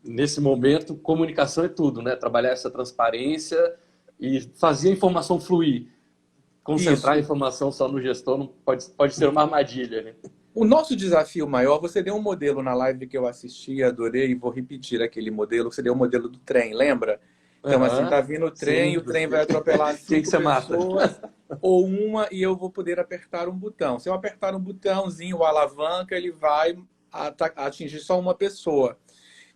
nesse momento, comunicação é tudo, né? Trabalhar essa transparência e fazer a informação fluir. Concentrar a Isso. informação só no gestor não pode ser uma armadilha, né? O nosso desafio maior, você deu um modelo na live que eu assisti, adorei, e vou repetir aquele modelo, você deu o modelo do trem, lembra? Então, assim, tá vindo o trem, Sim, o trem vai atropelar quem que 5 você mata? pessoas, ou uma, e eu vou poder apertar um botão. Se eu apertar um botãozinho, o alavanca, ele vai atingir só uma pessoa.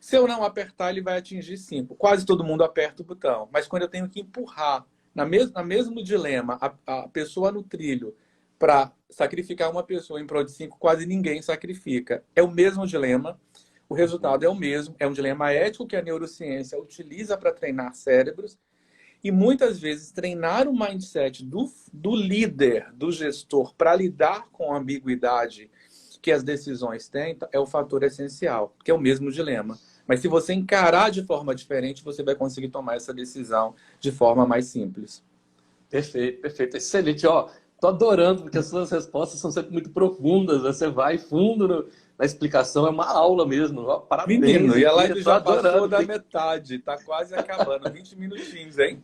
Se eu não apertar, ele vai atingir 5. Quase todo mundo aperta o botão. Mas quando eu tenho que empurrar, na mesmo dilema, a pessoa no trilho, para sacrificar uma pessoa em prol de 5, quase ninguém sacrifica. É o mesmo dilema, o resultado é o mesmo, é um dilema ético que a neurociência utiliza para treinar cérebros, e muitas vezes treinar o mindset do líder, do gestor, para lidar com a ambiguidade que as decisões têm, é o fator essencial, que é o mesmo dilema. Mas se você encarar de forma diferente, você vai conseguir tomar essa decisão de forma mais simples. Perfeito, perfeito. Excelente. Ó, tô adorando, porque as suas respostas são sempre muito profundas. Você vai fundo na explicação, é uma aula mesmo. Ó, parabéns Menino, e a aqui, live eu tô já passou adorando. da metade, tá quase acabando, 20 minutinhos, hein?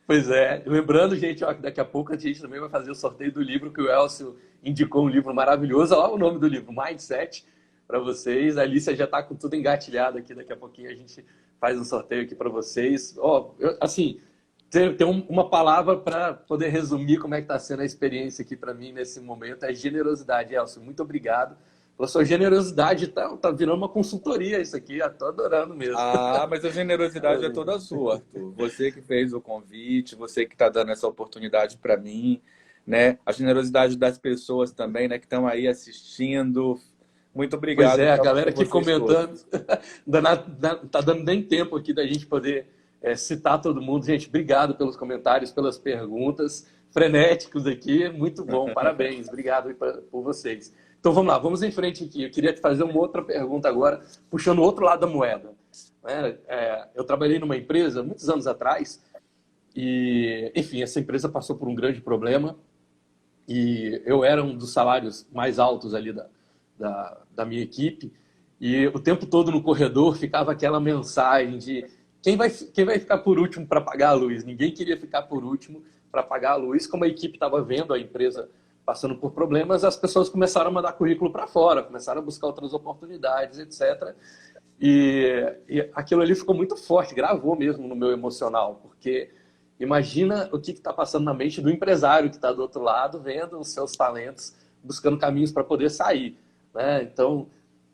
Pois é. Lembrando, gente, ó, que daqui a pouco a gente também vai fazer o sorteio do livro que o Elcio indicou, um livro maravilhoso. Olha lá o nome do livro, Mindset, para vocês. A Alicia já está com tudo engatilhado aqui. Daqui a pouquinho a gente faz um sorteio aqui para vocês. Ó, assim, tem uma palavra para poder resumir como é que está sendo a experiência aqui para mim nesse momento. É generosidade, Elcio. Muito obrigado pela sua generosidade. Tá virando uma consultoria isso aqui. Estou adorando mesmo. Ah, mas a generosidade é toda sua, Arthur. Você que fez o convite, você que está dando essa oportunidade para mim, né? A generosidade das pessoas também, né, que estão aí assistindo. Muito Pois obrigado é, a para galera aqui vocês comentando. todos. Tá dando nem tempo aqui da gente poder citar todo mundo. Gente, obrigado pelos comentários, pelas perguntas. Frenéticos aqui, muito bom, parabéns. Obrigado por vocês. Então vamos lá, vamos em frente aqui. Eu queria te fazer uma outra pergunta agora, puxando o outro lado da moeda. Eu trabalhei numa empresa muitos anos atrás e, enfim, essa empresa passou por um grande problema e eu era um dos salários mais altos ali da minha equipe e o tempo todo no corredor ficava aquela mensagem de quem vai ficar por último para pagar a luz. Ninguém queria ficar por último para pagar a luz. Como a equipe estava vendo a empresa passando por problemas, as pessoas começaram a mandar currículo para fora, começaram a buscar outras oportunidades, etc. E aquilo ali ficou muito forte, gravou mesmo no meu emocional, porque imagina o que está passando na mente do empresário que está do outro lado, vendo os seus talentos, buscando caminhos para poder sair, né? Então,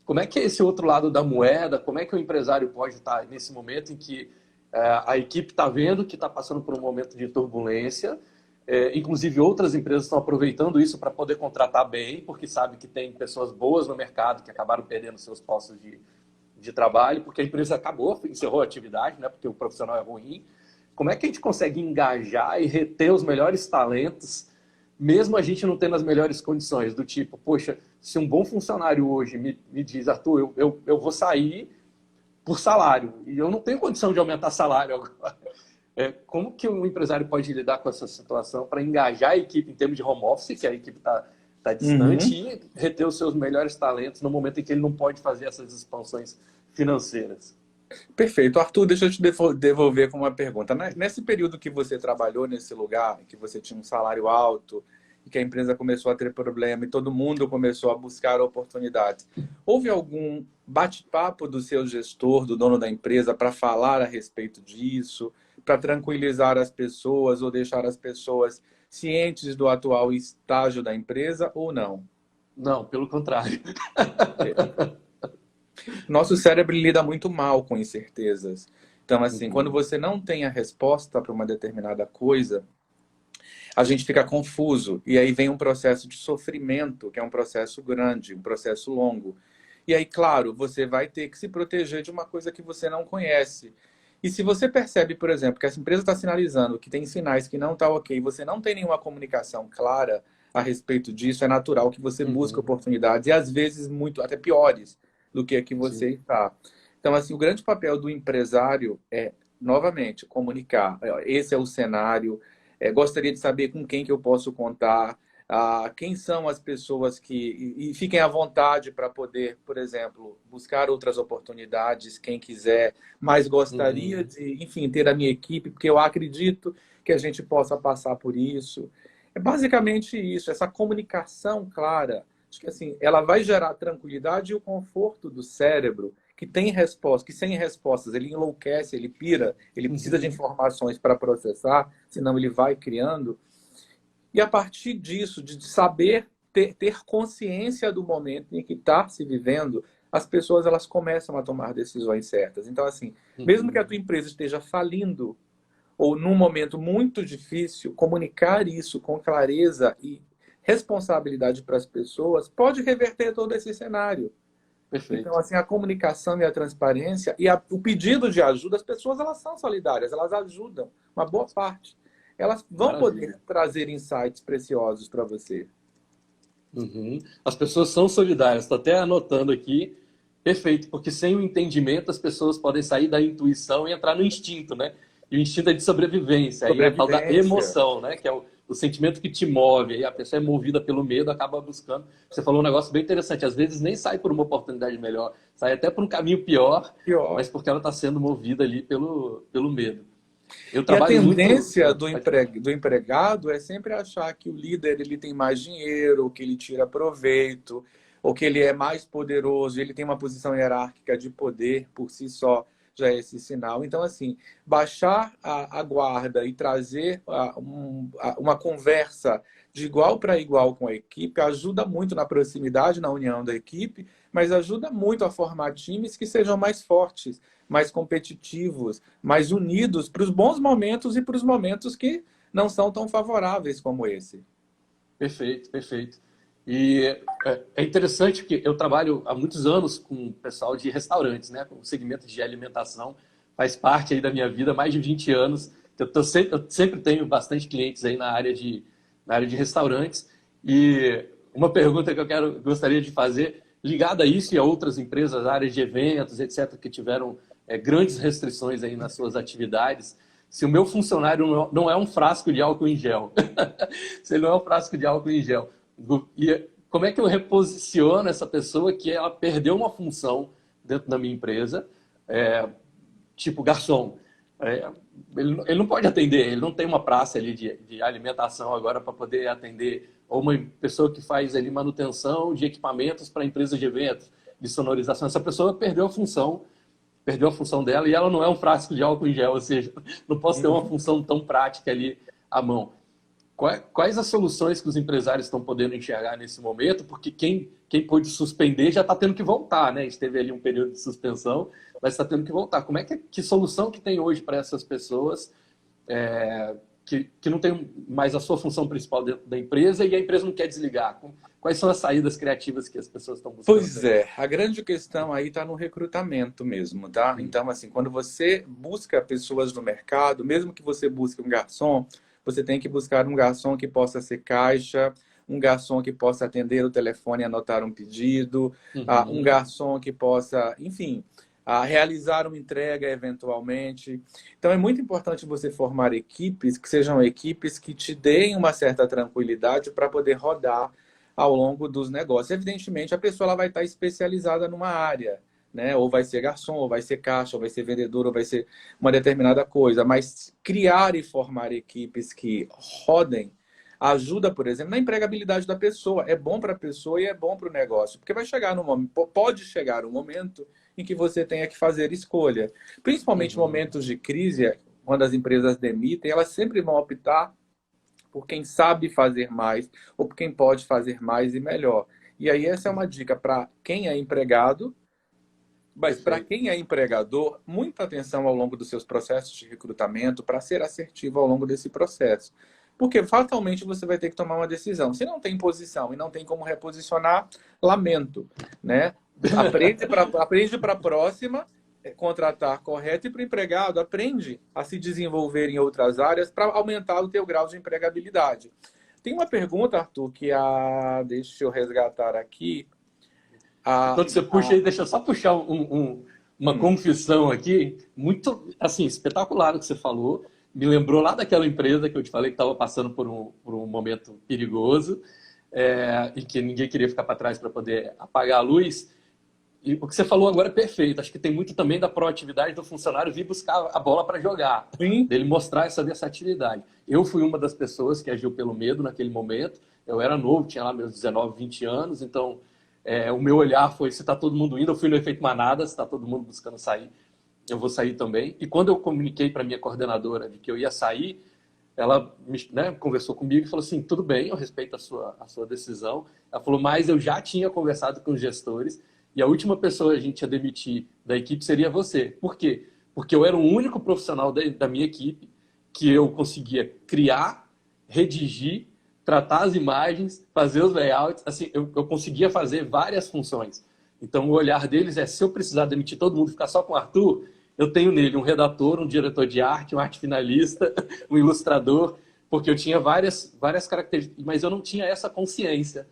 como é que é esse outro lado da moeda? Como é que o empresário pode estar nesse momento em que a equipe está vendo que está passando por um momento de turbulência? Inclusive, outras empresas estão aproveitando isso para poder contratar bem, porque sabe que tem pessoas boas no mercado que acabaram perdendo seus postos de trabalho, porque a empresa acabou, encerrou a atividade, né, porque o profissional é ruim. Como é que a gente consegue engajar e reter os melhores talentos, mesmo a gente não tendo as melhores condições? Do tipo, poxa, se um bom funcionário hoje me diz, Arthur, eu vou sair por salário, e eu não tenho condição de aumentar salário agora. Como que um empresário pode lidar com essa situação para engajar a equipe em termos de home office, que a equipe está distante, e reter os seus melhores talentos no momento em que ele não pode fazer essas expansões financeiras? Perfeito. Arthur, deixa eu te devolver com uma pergunta. Nesse período que você trabalhou nesse lugar, que você tinha um salário alto, e que a empresa começou a ter problema e todo mundo começou a buscar oportunidades, houve algum bate-papo do seu gestor, do dono da empresa, para falar a respeito disso, para tranquilizar as pessoas ou deixar as pessoas cientes do atual estágio da empresa ou não? Não, pelo contrário. Nosso cérebro lida muito mal com incertezas. Então, assim, quando você não tem a resposta para uma determinada coisa, a gente fica confuso. E aí vem um processo de sofrimento, que é um processo grande, um processo longo. E aí, claro, você vai ter que se proteger de uma coisa que você não conhece. E se você percebe, por exemplo, que essa empresa está sinalizando que tem sinais que não está ok, você não tem nenhuma comunicação clara a respeito disso, é natural que você busque oportunidades, e às vezes muito, até piores do que a que você está. Então, assim, o grande papel do empresário é, novamente, comunicar. Esse é o cenário. Gostaria de saber com quem que eu posso contar, quem são as pessoas que... E fiquem à vontade para poder, por exemplo, buscar outras oportunidades, quem quiser, mas gostaria de, enfim, ter a minha equipe, porque eu acredito que a gente possa passar por isso. É basicamente isso, essa comunicação clara. Acho que assim, ela vai gerar tranquilidade e o conforto do cérebro, que tem resposta, que sem respostas ele enlouquece, ele pira, ele precisa de informações para processar, senão ele vai criando. E a partir disso, de saber ter consciência do momento em que está se vivendo, as pessoas elas começam a tomar decisões certas. Então, assim, mesmo que a tua empresa esteja falindo, ou num momento muito difícil, comunicar isso com clareza e responsabilidade para as pessoas pode reverter todo esse cenário. Perfeito. Então, assim, a comunicação e a transparência e o pedido de ajuda, as pessoas elas são solidárias, elas ajudam, uma boa parte. Elas vão poder trazer insights preciosos para você. As pessoas são solidárias, estou até anotando aqui. Perfeito, porque sem o entendimento as pessoas podem sair da intuição e entrar no instinto, né? E o instinto é de sobrevivência, aí é a tal da emoção, né? Que é o sentimento que te move, aí a pessoa é movida pelo medo, acaba buscando. Você falou um negócio bem interessante, às vezes nem sai por uma oportunidade melhor, sai até por um caminho pior. Mas porque ela está sendo movida ali pelo medo. E a tendência do empregado é sempre achar que o líder ele tem mais dinheiro, ou que ele tira proveito, ou que ele é mais poderoso, ele tem uma posição hierárquica de poder por si só, já é esse sinal. Então, assim, baixar a guarda e trazer uma conversa de igual para igual com a equipe ajuda muito na proximidade, na união da equipe, mas ajuda muito a formar times que sejam mais fortes, mais competitivos, mais unidos para os bons momentos e para os momentos que não são tão favoráveis como esse. Perfeito, perfeito. E é interessante que eu trabalho há muitos anos com o pessoal de restaurantes, né? O segmento de alimentação faz parte aí da minha vida, mais de 20 anos. Eu sempre tenho bastante clientes aí na área de restaurantes. E uma pergunta que gostaria de fazer, ligada a isso e a outras empresas, áreas de eventos, etc., que tiveram grandes restrições aí nas suas atividades, se o meu funcionário não é um frasco de álcool em gel. Se ele não é um frasco de álcool em gel. E como é que eu reposiciono essa pessoa que ela perdeu uma função dentro da minha empresa, tipo garçom? Ele não pode atender, ele não tem uma praça ali de alimentação agora para poder atender, ou uma pessoa que faz ali manutenção de equipamentos para empresas de eventos, de sonorização. Essa pessoa perdeu a função dela e ela não é um frasco de álcool em gel, ou seja, não posso ter uma função tão prática ali à mão. Quais as soluções que os empresários estão podendo enxergar nesse momento? Porque quem pôde suspender já está tendo que voltar, né? A gente teve ali um período de suspensão, mas está tendo que voltar. Que solução que tem hoje para essas pessoas que não tem mais a sua função principal dentro da empresa e a empresa não quer desligar? Quais são as saídas criativas que as pessoas estão buscando? Pois é, a grande questão aí está no recrutamento mesmo, tá? Então, assim, quando você busca pessoas no mercado, mesmo que você busque um garçom, você tem que buscar um garçom que possa ser caixa, um garçom que possa atender o telefone e anotar um pedido, um garçom que possa, enfim, a realizar uma entrega eventualmente. Então é muito importante você formar equipes que sejam equipes que te deem uma certa tranquilidade para poder rodar ao longo dos negócios. Evidentemente, a pessoa ela vai estar especializada numa área, né? Ou vai ser garçom, ou vai ser caixa, ou vai ser vendedor, ou vai ser uma determinada coisa. Mas criar e formar equipes que rodem ajuda, por exemplo, na empregabilidade da pessoa. É bom para a pessoa e é bom para o negócio, porque vai chegar no momento, pode chegar um momento em que você tenha que fazer escolha. Principalmente em momentos de crise, quando as empresas demitem, elas sempre vão optar por quem sabe fazer mais ou por quem pode fazer mais e melhor. E aí essa é uma dica para quem é empregado, mas para quem é empregador, muita atenção ao longo dos seus processos de recrutamento para ser assertivo ao longo desse processo. Porque fatalmente você vai ter que tomar uma decisão. Se não tem posição e não tem como reposicionar, lamento, né? Aprende para a próxima contratar correto, e para o empregado aprende a se desenvolver em outras áreas para aumentar o teu grau de empregabilidade. Tem uma pergunta, Arthur, deixa eu resgatar aqui. Quando você puxa aí, deixa eu só puxar uma confissão aqui, muito assim, espetacular o que você falou. Me lembrou lá daquela empresa que eu te falei que estava passando por um momento perigoso, e que ninguém queria ficar para trás para poder apagar a luz. E o que você falou agora é perfeito. Acho que tem muito também da proatividade do funcionário vir buscar a bola para jogar, dele mostrar essa versatilidade. Eu fui uma das pessoas que agiu pelo medo naquele momento. Eu era novo, tinha lá meus 19, 20 anos, então o meu olhar foi: se está todo mundo indo, eu fui no efeito manada, se está todo mundo buscando sair, eu vou sair também. E quando eu comuniquei para minha coordenadora de que eu ia sair, ela conversou comigo e falou assim: tudo bem, eu respeito a sua decisão. Ela falou: mas eu já tinha conversado com os gestores e a última pessoa a gente ia demitir da equipe seria você. Por quê? Porque eu era o único profissional da minha equipe que eu conseguia criar, redigir, tratar as imagens, fazer os layouts. Assim, eu conseguia fazer várias funções. Então, o olhar deles é: se eu precisar demitir todo mundo e ficar só com o Arthur, eu tenho nele um redator, um diretor de arte, um arte finalista, um ilustrador, porque eu tinha várias características, mas eu não tinha essa consciência.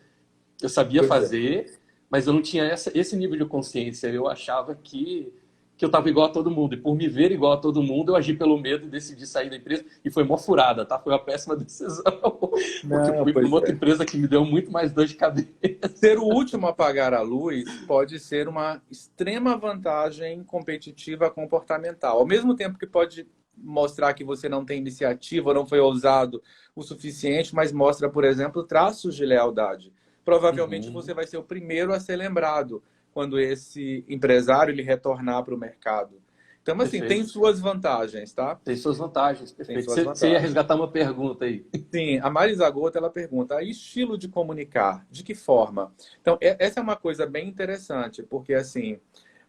Eu sabia fazer, mas eu não tinha esse nível de consciência. Eu achava que eu estava igual a todo mundo. E por me ver igual a todo mundo, eu agi pelo medo e decidi sair da empresa. E foi mó furada, tá? Foi uma péssima decisão. Porque fui para uma outra empresa que me deu muito mais dor de cabeça. Ser o último a apagar a luz pode ser uma extrema vantagem competitiva comportamental. Ao mesmo tempo que pode mostrar que você não tem iniciativa, não foi ousado o suficiente, mas mostra, por exemplo, traços de lealdade. Provavelmente você vai ser o primeiro a ser lembrado quando esse empresário ele retornar para o mercado. Então, assim, perfeito. Tem suas vantagens, tá? Tem suas vantagens, perfeito. Você ia resgatar uma pergunta aí. Sim, a Marisa Gota, ela pergunta: estilo de comunicar, de que forma? Então, essa é uma coisa bem interessante, porque, assim,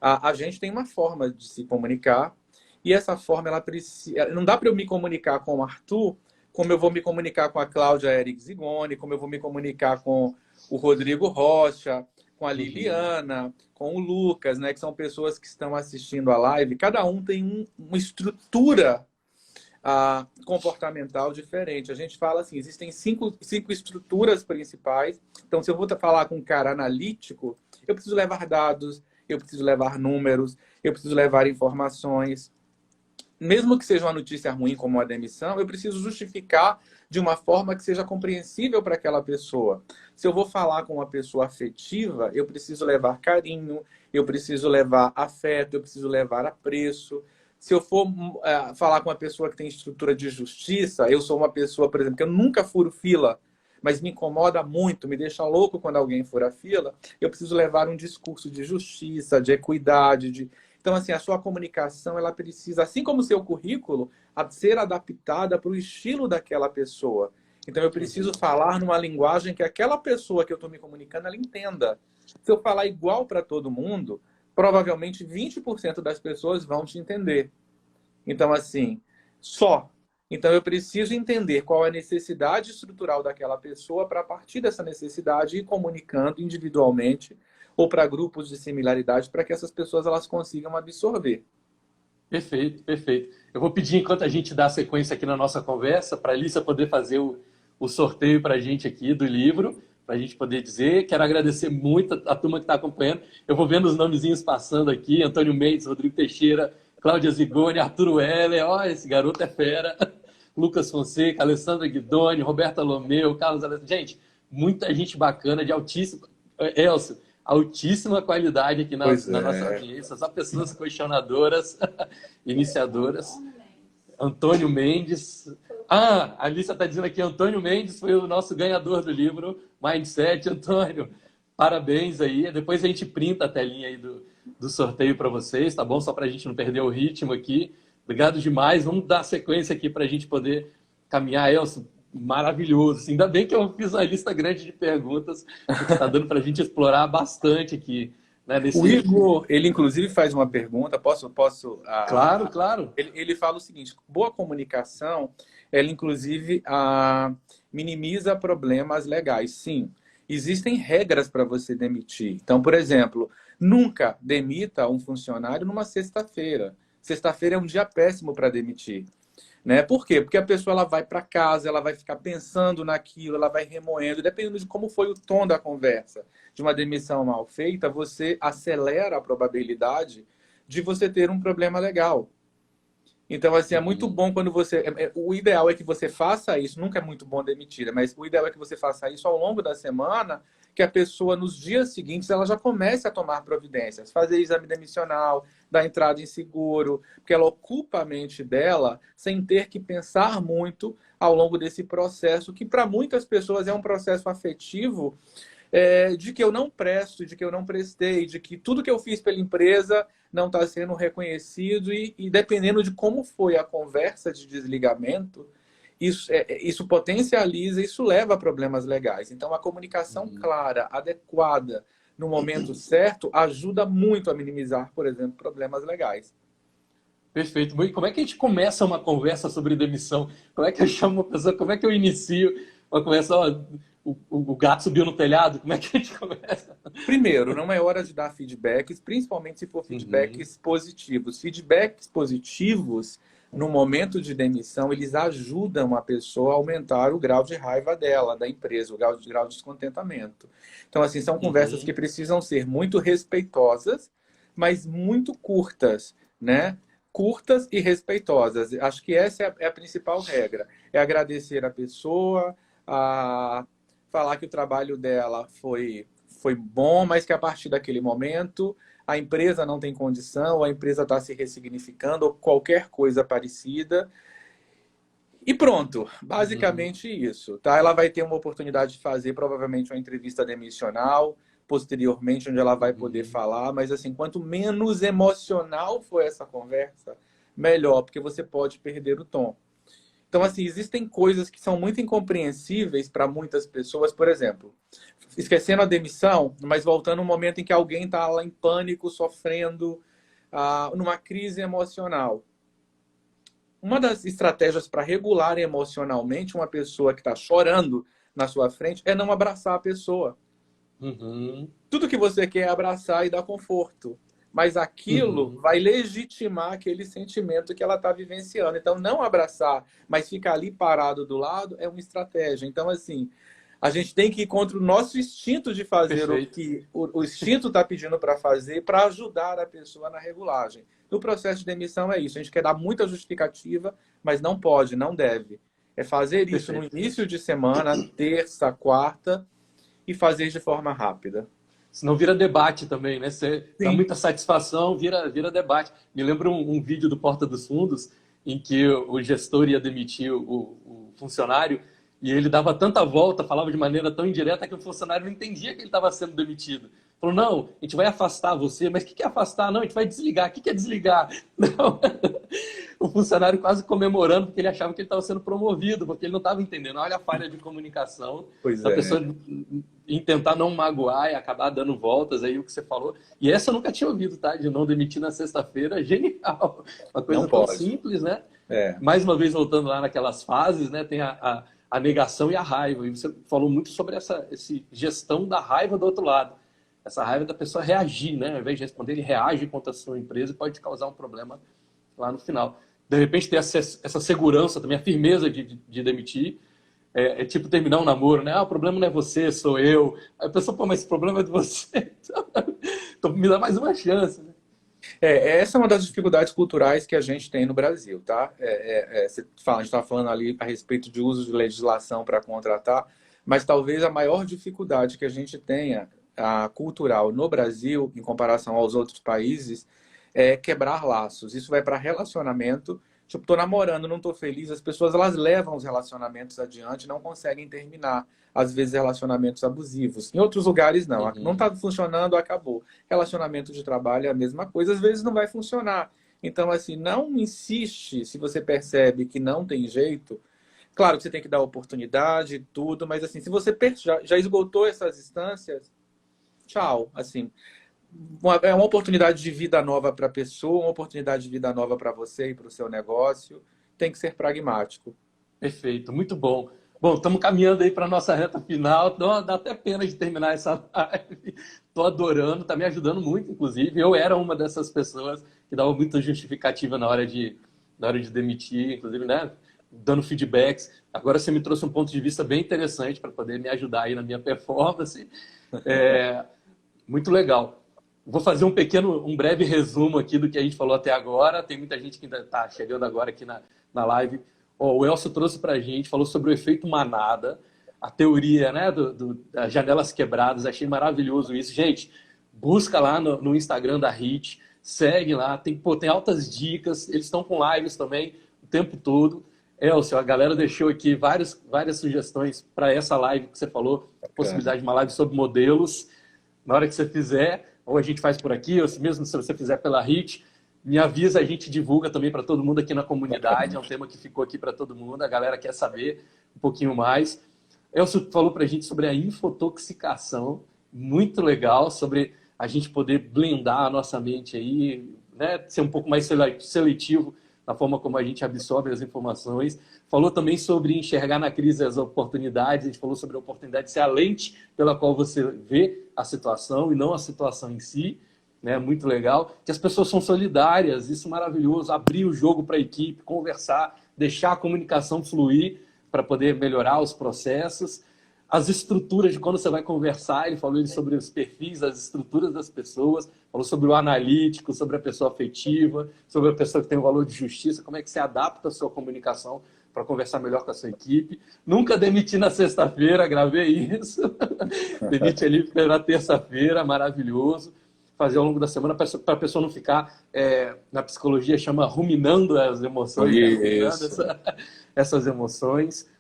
a gente tem uma forma de se comunicar, e essa forma, ela precisa... Não dá para eu me comunicar com o Arthur como eu vou me comunicar com a Cláudia Eric Zigoni, como eu vou me comunicar com o Rodrigo Rocha, com a Liliana, com o Lucas, né, que são pessoas que estão assistindo a live. Cada um tem uma estrutura comportamental diferente. A gente fala assim, existem cinco estruturas principais. Então, se eu vou falar com um cara analítico, eu preciso levar dados, eu preciso levar números, eu preciso levar informações. Mesmo que seja uma notícia ruim, como uma demissão, eu preciso justificar de uma forma que seja compreensível para aquela pessoa. Se eu vou falar com uma pessoa afetiva, eu preciso levar carinho, eu preciso levar afeto, eu preciso levar apreço. Se eu for falar com uma pessoa que tem estrutura de justiça, eu sou uma pessoa, por exemplo, que eu nunca furo fila, mas me incomoda muito, me deixa louco quando alguém fura fila, eu preciso levar um discurso de justiça, de equidade, Então, assim, a sua comunicação, ela precisa, assim como o seu currículo, ser adaptada para o estilo daquela pessoa. Então, eu preciso falar numa linguagem que aquela pessoa que eu estou me comunicando, ela entenda. Se eu falar igual para todo mundo, provavelmente 20% das pessoas vão te entender. Então, assim, Então, eu preciso entender qual é a necessidade estrutural daquela pessoa para, a partir dessa necessidade, ir comunicando individualmente ou para grupos de similaridade, para que essas pessoas elas consigam absorver. Perfeito, perfeito. Eu vou pedir, enquanto a gente dá sequência aqui na nossa conversa, para a Alícia poder fazer o sorteio para a gente aqui do livro, para a gente poder dizer. Quero agradecer muito a turma que está acompanhando. Eu vou vendo os nomezinhos passando aqui: Antônio Mendes, Rodrigo Teixeira, Cláudia Zigoni, Arturo Heller, ó, esse garoto é fera. Lucas Fonseca, Alessandra Guidoni, Roberta Lomeu, Carlos Alessandro. Gente, muita gente bacana, de altíssima... Elcio, altíssima qualidade aqui na nossa audiência. Só pessoas questionadoras, iniciadoras. Antônio Mendes. Ah, a Alicia está dizendo aqui, Antônio Mendes foi o nosso ganhador do livro Mindset. Antônio, parabéns aí. Depois a gente printa a telinha aí do sorteio para vocês, tá bom? Só para a gente não perder o ritmo aqui. Obrigado demais. Vamos dar sequência aqui para a gente poder caminhar. Elcio, maravilhoso. Ainda bem que eu fiz uma lista grande de perguntas, que está dando para a gente explorar bastante aqui. Né, O Igor, ele inclusive faz uma pergunta, posso? Claro, claro. Ele fala o seguinte: boa comunicação, ela inclusive minimiza problemas legais. Sim, existem regras para você demitir. Então, por exemplo, nunca demita um funcionário numa sexta-feira. Sexta-feira é um dia péssimo para demitir. Né? Por quê? Porque a pessoa ela vai para casa, ela vai ficar pensando naquilo, ela vai remoendo, dependendo de como foi o tom da conversa. De uma demissão mal feita, você acelera a probabilidade de você ter um problema legal. Então, assim, é muito bom quando você... O ideal é que você faça isso, nunca é muito bom demitir, mas o ideal é que você faça isso ao longo da semana, que a pessoa, nos dias seguintes, ela já comece a tomar providências, fazer exame demissional, dar entrada em seguro, porque ela ocupa a mente dela sem ter que pensar muito ao longo desse processo, que para muitas pessoas é um processo afetivo, de que eu não presto, de que eu não prestei, de que tudo que eu fiz pela empresa não está sendo reconhecido e dependendo de como foi a conversa de desligamento, isso potencializa, isso leva a problemas legais. Então, a comunicação clara, adequada, no momento certo, ajuda muito a minimizar, por exemplo, problemas legais. Perfeito. E como é que a gente começa uma conversa sobre demissão? Como é que eu chamo uma pessoa? Como é que eu inicio uma conversa? Ó, o gato subiu no telhado? Como é que a gente começa? Primeiro, não é hora de dar feedbacks, principalmente se for feedbacks positivos. Feedbacks positivos, no momento de demissão, eles ajudam a pessoa a aumentar o grau de raiva dela, da empresa, o grau de descontentamento. Então, assim, são conversas que precisam ser muito respeitosas, mas muito curtas, né? Curtas e respeitosas. Acho que essa é a principal regra. É agradecer a pessoa, falar que o trabalho dela foi bom, mas que a partir daquele momento a empresa não tem condição, a empresa está se ressignificando ou qualquer coisa parecida. E pronto, basicamente isso. Tá? Ela vai ter uma oportunidade de fazer provavelmente uma entrevista demissional, posteriormente, onde ela vai poder falar, mas assim, quanto menos emocional for essa conversa, melhor, porque você pode perder o tom. Então, assim, existem coisas que são muito incompreensíveis para muitas pessoas. Por exemplo, esquecendo a demissão, mas voltando um momento em que alguém está lá em pânico, sofrendo, numa crise emocional. Uma das estratégias para regular emocionalmente uma pessoa que está chorando na sua frente é não abraçar a pessoa. Tudo que você quer é abraçar e dar conforto. Mas aquilo vai legitimar aquele sentimento que ela está vivenciando. Então, não abraçar, mas ficar ali parado do lado é uma estratégia. Então, assim, a gente tem que ir contra o nosso instinto de fazer o que o instinto está pedindo para fazer, para ajudar a pessoa na regulagem. No processo de demissão é isso. A gente quer dar muita justificativa, mas não pode, não deve. É fazer isso no início de semana, terça, quarta, e fazer de forma rápida. Senão vira debate também, né? Você dá muita satisfação, vira debate. Me lembro um vídeo do Porta dos Fundos em que o gestor ia demitir o funcionário e ele dava tanta volta, falava de maneira tão indireta que o funcionário não entendia que ele estava sendo demitido. Falou, não, a gente vai afastar você. Mas o que é afastar? Não, a gente vai desligar. O que é desligar? Não. O funcionário quase comemorando porque ele achava que ele estava sendo promovido, porque ele não estava entendendo. Olha a falha de comunicação da pessoa em tentar não magoar e acabar dando voltas, aí o que você falou. E essa eu nunca tinha ouvido, tá? De não demitir na sexta-feira. Genial. Uma coisa tão simples, né? Mais uma vez, voltando lá naquelas fases, né? Tem a negação e a raiva. E você falou muito sobre essa gestão da raiva do outro lado. Essa raiva da pessoa reagir, né? Ao invés de responder, ele reage contra a sua empresa e pode causar um problema lá no final. De repente, ter essa segurança também, a firmeza de demitir. É tipo terminar um namoro, né? Ah, o problema não é você, sou eu. Aí a pessoa, pô, mas esse problema é de você. Então me dá mais uma chance, né? Essa é uma das dificuldades culturais que a gente tem no Brasil, tá? A gente estava falando ali a respeito de uso de legislação para contratar, mas talvez a maior dificuldade que a gente tenha cultural no Brasil, em comparação aos outros países, é quebrar laços. Isso vai para relacionamento. Tipo, tô namorando, não tô feliz. As pessoas, elas levam os relacionamentos adiante, não conseguem terminar. Às vezes, relacionamentos abusivos. Em outros lugares, não. Não Uhum. tá funcionando, acabou. Relacionamento de trabalho é a mesma coisa. Às vezes, não vai funcionar. Então, assim, não insiste se você percebe que não tem jeito. Claro que você tem que dar oportunidade e tudo, mas, assim, se você já esgotou essas instâncias, tchau. Assim, é uma oportunidade de vida nova para a pessoa, uma oportunidade de vida nova para você e para o seu negócio. Tem que ser pragmático. Perfeito, muito bom. Bom, estamos caminhando aí para a nossa reta final. Dá até pena de terminar essa live. Estou adorando, está me ajudando muito, inclusive. Eu era uma dessas pessoas que dava muita justificativa na hora de demitir, inclusive, né? Dando feedbacks. Agora você me trouxe um ponto de vista bem interessante para poder me ajudar aí na minha performance. É, muito legal. Vou fazer um breve resumo aqui do que a gente falou até agora. Tem muita gente que ainda está chegando agora aqui na live. Ó, o Elcio trouxe para a gente, falou sobre o efeito manada, a teoria, né, das janelas quebradas. Achei maravilhoso isso. Gente, busca lá no Instagram da HIT, segue lá, tem altas dicas. Eles estão com lives também o tempo todo. Elcio, a galera deixou aqui várias sugestões para essa live que você falou, Bacana. possibilidade de uma live sobre modelos. Na hora que você fizer, ou a gente faz por aqui, ou mesmo se você fizer pela HIT, me avisa, a gente divulga também para todo mundo aqui na comunidade. É um Bacana. tema que ficou aqui para todo mundo, a galera quer saber um pouquinho mais. Elcio falou para a gente sobre a infotoxicação, muito legal, sobre a gente poder blindar a nossa mente aí, né, ser um pouco mais seletivo na forma como a gente absorve as informações. Falou também sobre enxergar na crise as oportunidades, a gente falou sobre a oportunidade de ser a lente pela qual você vê a situação e não a situação em si, né? Muito legal. Que as pessoas são solidárias, isso é maravilhoso, abrir o jogo para a equipe, conversar, deixar a comunicação fluir para poder melhorar os processos. As estruturas de quando você vai conversar, ele falou sobre os perfis, as estruturas das pessoas, falou sobre o analítico, sobre a pessoa afetiva, sobre a pessoa que tem o valor de justiça, como é que você adapta a sua comunicação para conversar melhor com a sua equipe. Nunca demiti na sexta-feira, gravei isso. Demite ali na terça-feira, maravilhoso. Fazer ao longo da semana para a pessoa não ficar, na psicologia chama ruminando as emoções, né? Ruminando Isso. essas emoções.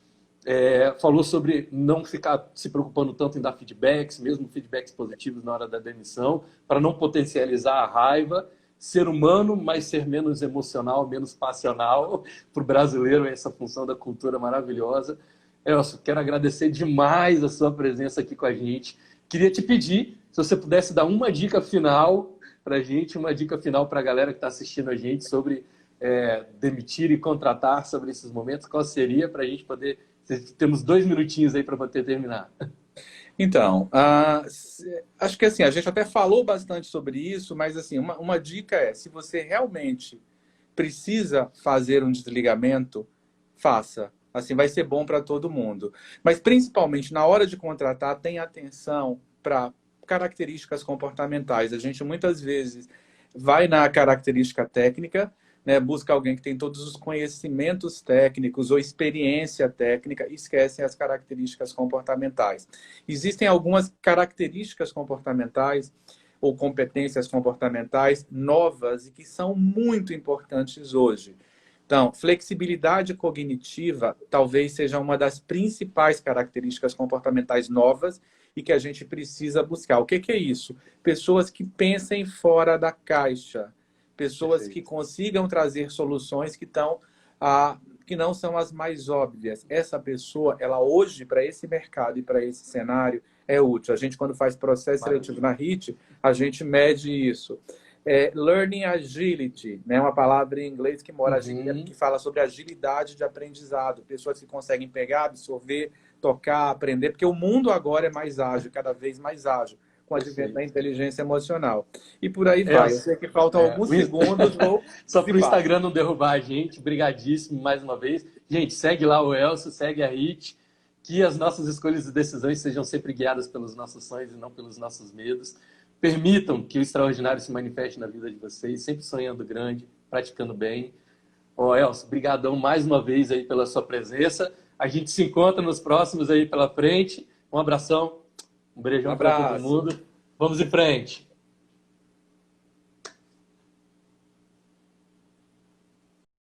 Falou sobre não ficar se preocupando tanto em dar feedbacks, mesmo feedbacks positivos na hora da demissão, para não potencializar a raiva. Ser humano, mas ser menos emocional, menos passional. Para o brasileiro, essa função da cultura maravilhosa. Elcio, quero agradecer demais a sua presença aqui com a gente. Queria te pedir, se você pudesse dar uma dica final para a gente, uma dica final para a galera que está assistindo a gente sobre demitir e contratar, sobre esses momentos, qual seria para a gente poder... Temos 2 minutinhos aí para poder terminar. Então, acho que assim, a gente até falou bastante sobre isso, mas assim, uma dica é, se você realmente precisa fazer um desligamento, faça. Assim, vai ser bom para todo mundo. Mas principalmente na hora de contratar, tenha atenção para características comportamentais. A gente muitas vezes vai na característica técnica, né, busca alguém que tem todos os conhecimentos técnicos ou experiência técnica e esquecem as características comportamentais. Existem algumas características comportamentais ou competências comportamentais novas e que são muito importantes hoje. Então, flexibilidade cognitiva talvez seja uma das principais características comportamentais novas e que a gente precisa buscar. O que é isso? Pessoas que pensem fora da caixa, pessoas que Perfeito. consigam trazer soluções que não são as mais óbvias. Essa pessoa, ela hoje, para esse mercado e para esse cenário, é útil. A gente, quando faz processo seletivo na HIT, a gente mede isso. Learning Agility, né? Uma palavra em inglês que Uhum. fala sobre agilidade de aprendizado. Pessoas que conseguem pegar, absorver, tocar, aprender, porque o mundo agora é mais ágil, cada vez mais ágil, com o advento da Perfeito. inteligência emocional. E por aí vai. Eu sei que faltam alguns segundos, vou Só para o dissipar. Instagram não derrubar a gente, brigadíssimo mais uma vez. Gente, segue lá o Elcio, segue a Hit. Que as nossas escolhas e decisões sejam sempre guiadas pelos nossos sonhos e não pelos nossos medos. Permitam que o extraordinário se manifeste na vida de vocês, sempre sonhando grande, praticando bem. Ó, Elcio, brigadão mais uma vez aí pela sua presença. A gente se encontra nos próximos aí pela frente. Um abração, um beijão para todo mundo. Vamos em frente.